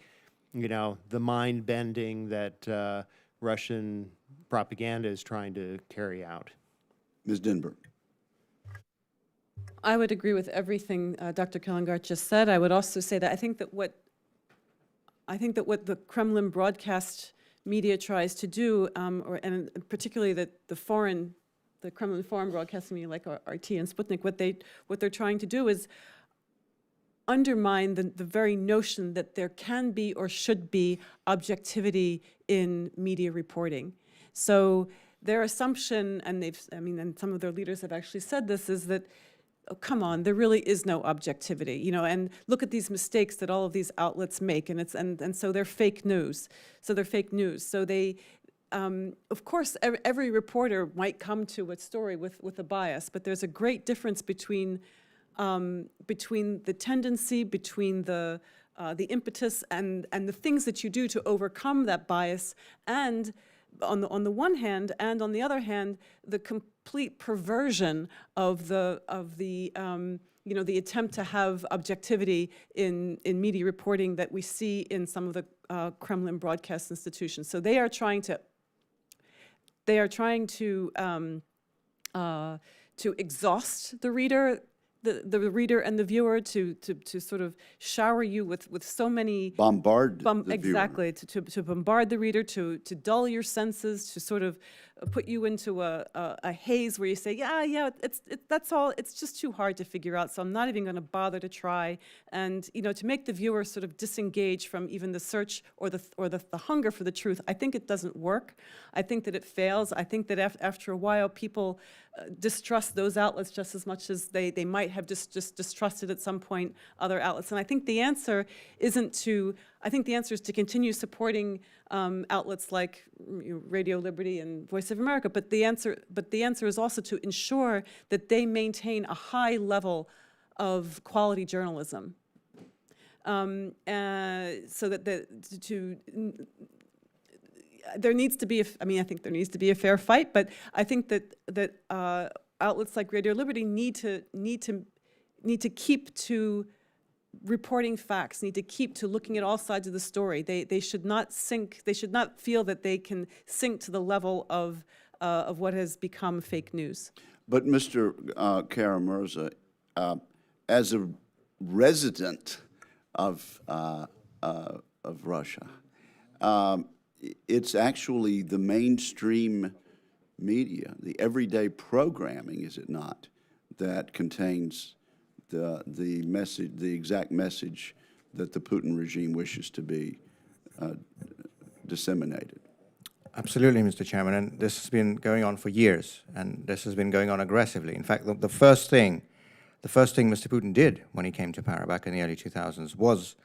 you know, the mind bending that Russian propaganda is trying to carry out. Ms. Denberg. I would agree with everything Dr. Kellingart just said. I would also say that I think that what the Kremlin broadcast media tries to do, and particularly the Kremlin foreign broadcasting media like RT and Sputnik, what they're trying to do is undermine the very notion that there can be or should be objectivity in media reporting. So their assumption, and and some of their leaders have actually said this, is that, oh, come on, there really is no objectivity, you know, and look at these mistakes that all of these outlets make, and so they're fake news. So they're fake news. So they, of course, every reporter might come to a story with a bias, but there's a great difference between the tendency, between the impetus, and the things that you do to overcome that bias, and on the one hand, and on the other hand, the complete perversion of the you know, the attempt to have objectivity in media reporting that we see in some of the Kremlin broadcast institutions. So they are trying to exhaust the reader. The reader and the viewer to sort of shower you with so many Bombard the viewer. exactly to bombard the reader, to dull your senses, to sort of put you into a haze where you say, yeah, that's all. It's just too hard to figure out, so I'm not even going to bother to try. And you know, to make the viewer sort of disengage from even the search or the hunger for the truth, I think it doesn't work. I think that it fails. I think that after a while, people distrust those outlets just as much as they might have just distrusted at some point other outlets. And I think the answer isn't to, I think the answer is to continue supporting outlets like Radio Liberty and Voice of America, but the answer is also to ensure that they maintain a high level of quality journalism. So that there needs to be, I think there needs to be a fair fight, but I think that outlets like Radio Liberty need to keep to reporting facts, need to keep to looking at all sides of the story. They should not feel that they can sink to the level of what has become fake news. But Mr. Kara-Murza, as a resident of Russia, it's actually the mainstream media, the everyday programming, is it not, that contains the message, the exact message that the Putin regime wishes to be disseminated? Absolutely, Mr. Chairman, and this has been going on for years, and this has been going on aggressively. In fact, the first thing Mr. Putin did when he came to power back in the early 2000s was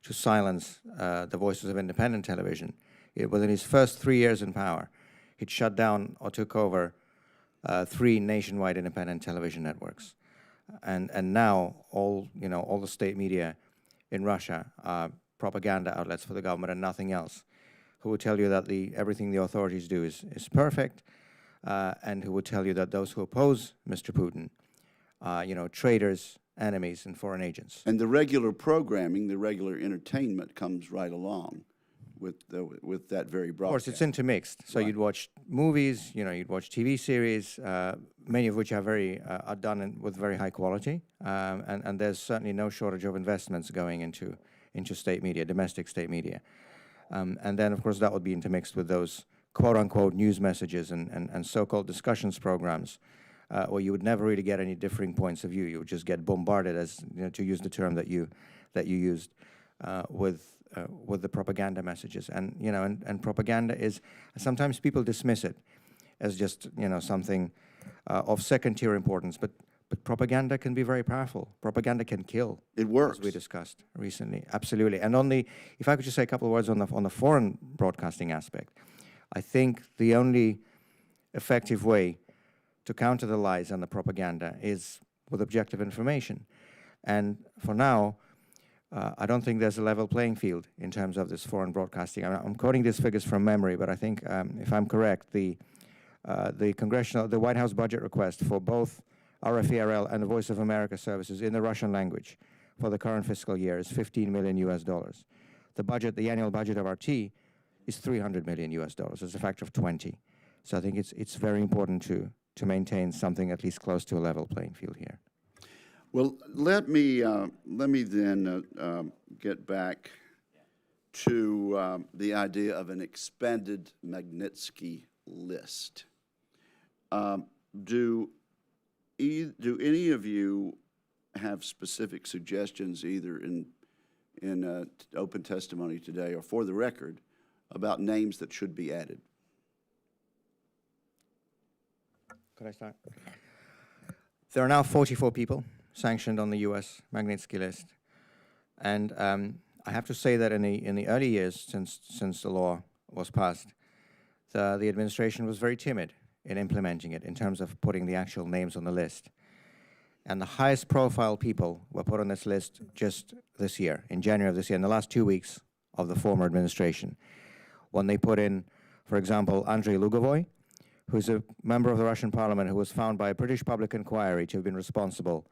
to silence the voices of independent television. Within his first 3 years in power, he'd shut down or took over 3 nationwide independent television networks. And now all the state media in Russia are propaganda outlets for the government and nothing else, who will tell you that everything the authorities do is perfect, and who will tell you that those who oppose Mr. Putin are, traitors, enemies, and foreign agents. And the regular programming, the regular entertainment comes right along with that very broadcast. Of course, it's intermixed. So Right. you'd watch movies, you'd watch TV series, many of which are done with very high quality, and there's certainly no shortage of investments going into state media, domestic state media. And then, of course, that would be intermixed with those quote-unquote news messages and so-called discussions programs, where you would never really get any differing points of view. You would just get bombarded, as to use the term that you used, with the propaganda messages. And and propaganda is, sometimes people dismiss it as just something of second-tier importance, but propaganda can be very powerful. Propaganda can kill. It works. As we discussed recently. Absolutely. And if I could just say a couple of words on the foreign broadcasting aspect, I think the only effective way to counter the lies and the propaganda is with objective information. And for now, I don't think there's a level playing field in terms of this foreign broadcasting. I'm quoting these figures from memory, but I think, if I'm correct, the White House budget request for both RFE/RL and the Voice of America services in the Russian language for the current fiscal year is $15 million. the budget, the annual budget of RT is $300 million US. It's a factor of 20. So I think it's very important to maintain something at least close to a level playing field here. Well, let me then get back to the idea of an expanded Magnitsky list. Do any of you have specific suggestions, either in open testimony today or for the record, about names that should be added? Could I start? There are now 44 people sanctioned on the U.S. Magnitsky list, and I have to say that in the early years since the law was passed, the administration was very timid in implementing it in terms of putting the actual names on the list. And the highest profile people were put on this list just this year, in January of this year, in the last 2 weeks of the former administration, when they put in, for example, Andrei Lugovoy, who's a member of the Russian parliament who was found by a British public inquiry to have been responsible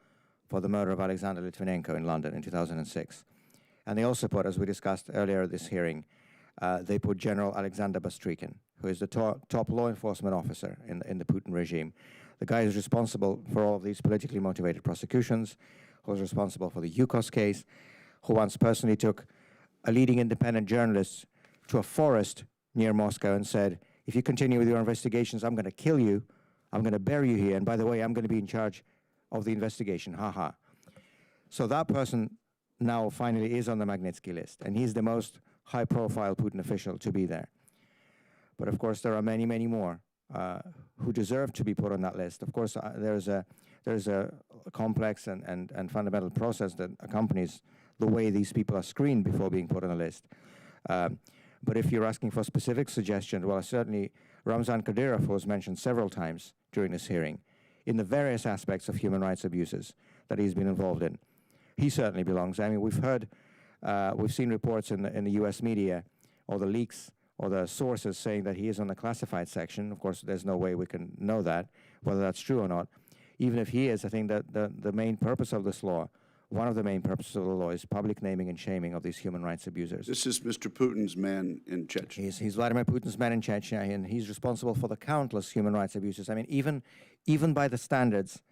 for the murder of Alexander Litvinenko in London in 2006. And they also put, as we discussed earlier this hearing, they put General Alexander Bastrykin, who is the top law enforcement officer in the Putin regime. The guy is responsible for all of these politically motivated prosecutions, who was responsible for the Yukos case, who once personally took a leading independent journalist to a forest near Moscow and said, if you continue with your investigations, I'm going to kill you, I'm going to bury you here, and by the way, I'm going to be in charge of the investigation, haha. So that person now finally is on the Magnitsky list, and he's the most high-profile Putin official to be there. But of course, there are many, many more who deserve to be put on that list. Of course, there's a complex and fundamental process that accompanies the way these people are screened before being put on a list. But if you're asking for specific suggestions, well, certainly Ramzan Kadyrov was mentioned several times during this hearing in the various aspects of human rights abuses that he's been involved in. He certainly belongs. I mean, we've seen reports in the U.S. media, or the leaks, or the sources saying that he is on the classified section. Of course, there's no way we can know that, whether that's true or not. Even if he is, I think that the main purpose of this law, one of the main purposes of the law, is public naming and shaming of these human rights abusers. This is Mr. Putin's man in Chechnya. He's Vladimir Putin's man in Chechnya, and he's responsible for the countless human rights abuses. I mean, even by the standards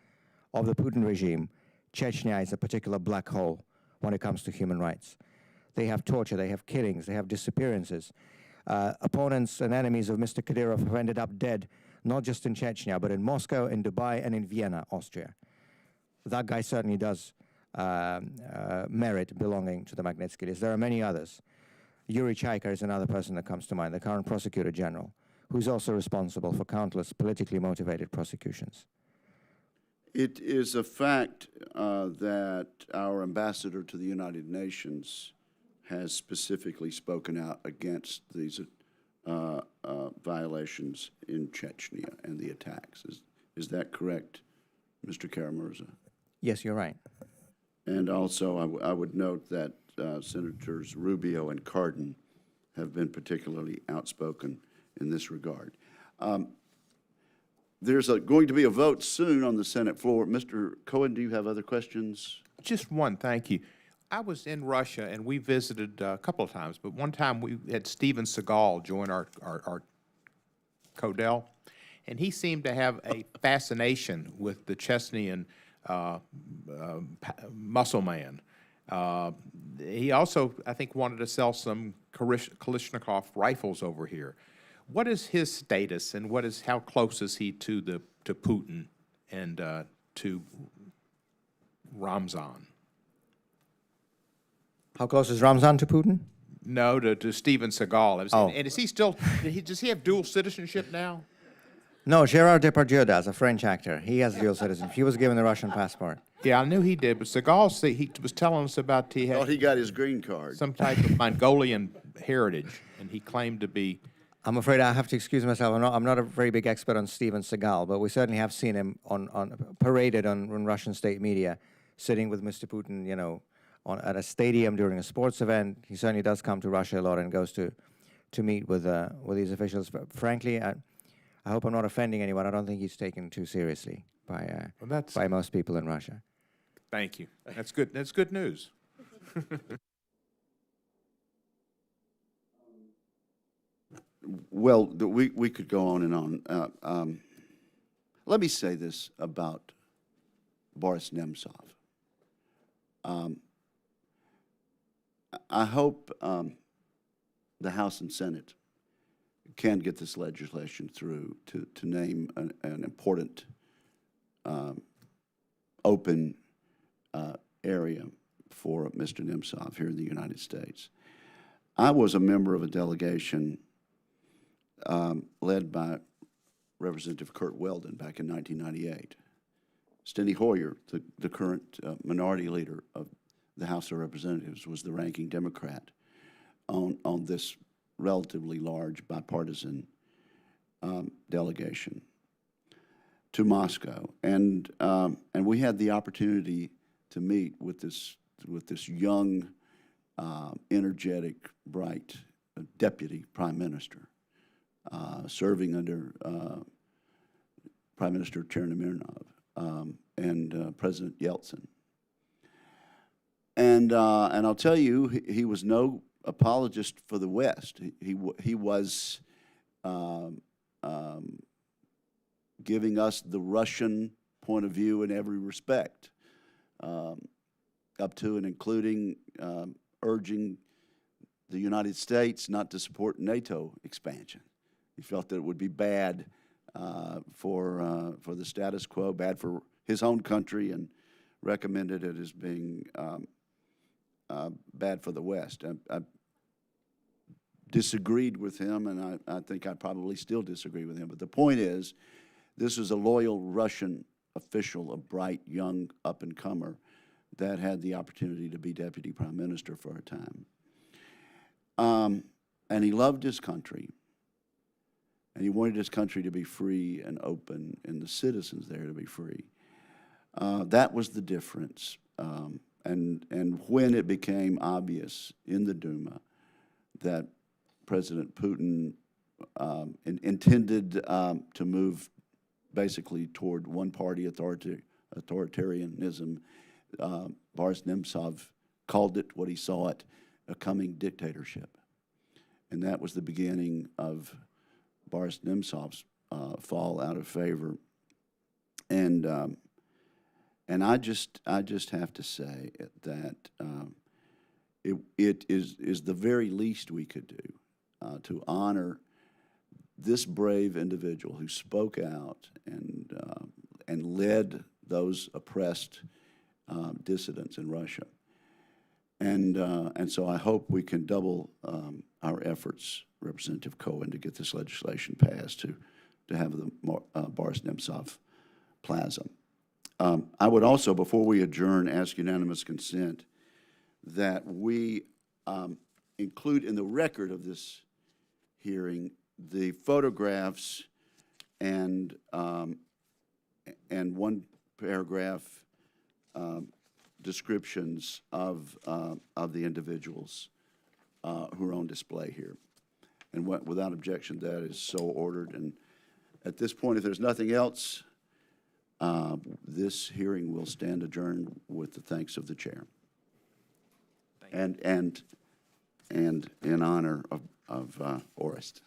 of the Putin regime, Chechnya is a particular black hole when it comes to human rights. They have torture, they have killings, they have disappearances. Opponents and enemies of Mr. Kadyrov have ended up dead, not just in Chechnya, but in Moscow, in Dubai, and in Vienna, Austria. That guy certainly does merit belonging to the Magnitsky list. There are many others. Yuri Chaika is another person that comes to mind, the current prosecutor general, who's also responsible for countless politically motivated prosecutions. It is a fact that our ambassador to the United Nations has specifically spoken out against these violations in Chechnya and the attacks. Is that correct, Mr. Kara-Murza? Yes, you're right. And also, I would note that Senators Rubio and Cardin have been particularly outspoken in this regard. There's going to be a vote soon on the Senate floor. Mr. Cohen, do you have other questions? Just one, thank you. I was in Russia, and we visited a couple of times, but one time we had Steven Seagal join our Codel, and he seemed to have a fascination with the Chechnyan muscle man. He also, I think, wanted to sell some Kalashnikov rifles over here. What is his status, and how close is he to Putin and to Ramzan? How close is Ramzan to Putin? No, to Steven Seagal. Oh. And is he still? Does he have dual citizenship now? No, Gérard Depardieu does, a French actor. He has dual citizenship. He was given the Russian passport. Yeah, I knew he did, but Seagal, he was telling us about he Thought had he got his green card. some type of Mongolian heritage, and he claimed to be. I'm afraid I have to excuse myself. I'm not a very big expert on Steven Seagal, but we certainly have seen him paraded on Russian state media, sitting with Mr. Putin, you know, at a stadium during a sports event. He certainly does come to Russia a lot and goes to meet with these officials. But frankly, I hope I'm not offending anyone. I don't think he's taken too seriously by most people in Russia. Thank you. That's good. That's good news. Well, we could go on and on. Let me say this about Boris Nemtsov. I hope the House and Senate can get this legislation through to name an important open area for Mr. Nemtsov here in the United States. I was a member of a delegation led by Representative Kurt Weldon back in 1998. Steny Hoyer, the current minority leader of the House of Representatives, was the ranking Democrat on this relatively large bipartisan delegation to Moscow, and we had the opportunity to meet with this young, energetic, bright deputy prime minister, serving under Prime Minister Chernomyrdinov and President Yeltsin. And I'll tell you, he was no apologist for the West. He was giving us the Russian point of view in every respect, up to and including urging the United States not to support NATO expansion. He felt that it would be bad for the status quo, bad for his own country, and recommended it as being bad for the West. I disagreed with him, and I think I probably still disagree with him. But the point is, this is a loyal Russian official, a bright, young up-and-comer that had the opportunity to be deputy prime minister for a time. And he loved his country, and he wanted his country to be free and open, and the citizens there to be free. That was the difference. And when it became obvious in the Duma that President Putin intended to move basically toward one-party authoritarianism, Boris Nemtsov called it what he saw it, a coming dictatorship. And that was the beginning of Boris Nemtsov's fall out of favor. And I just have to say that it is the very least we could do to honor this brave individual who spoke out and led those oppressed dissidents in Russia. And so I hope we can double our efforts, Representative Cohen, to get this legislation passed to have the Boris Nemtsov Plaza. I would also, before we adjourn, ask unanimous consent that we include in the record of this hearing the photographs and one paragraph descriptions of the individuals who are on display here. And without objection, that is so ordered. And at this point, if there's nothing else, this hearing will stand adjourned with the thanks of the chair. And in honor of Orest.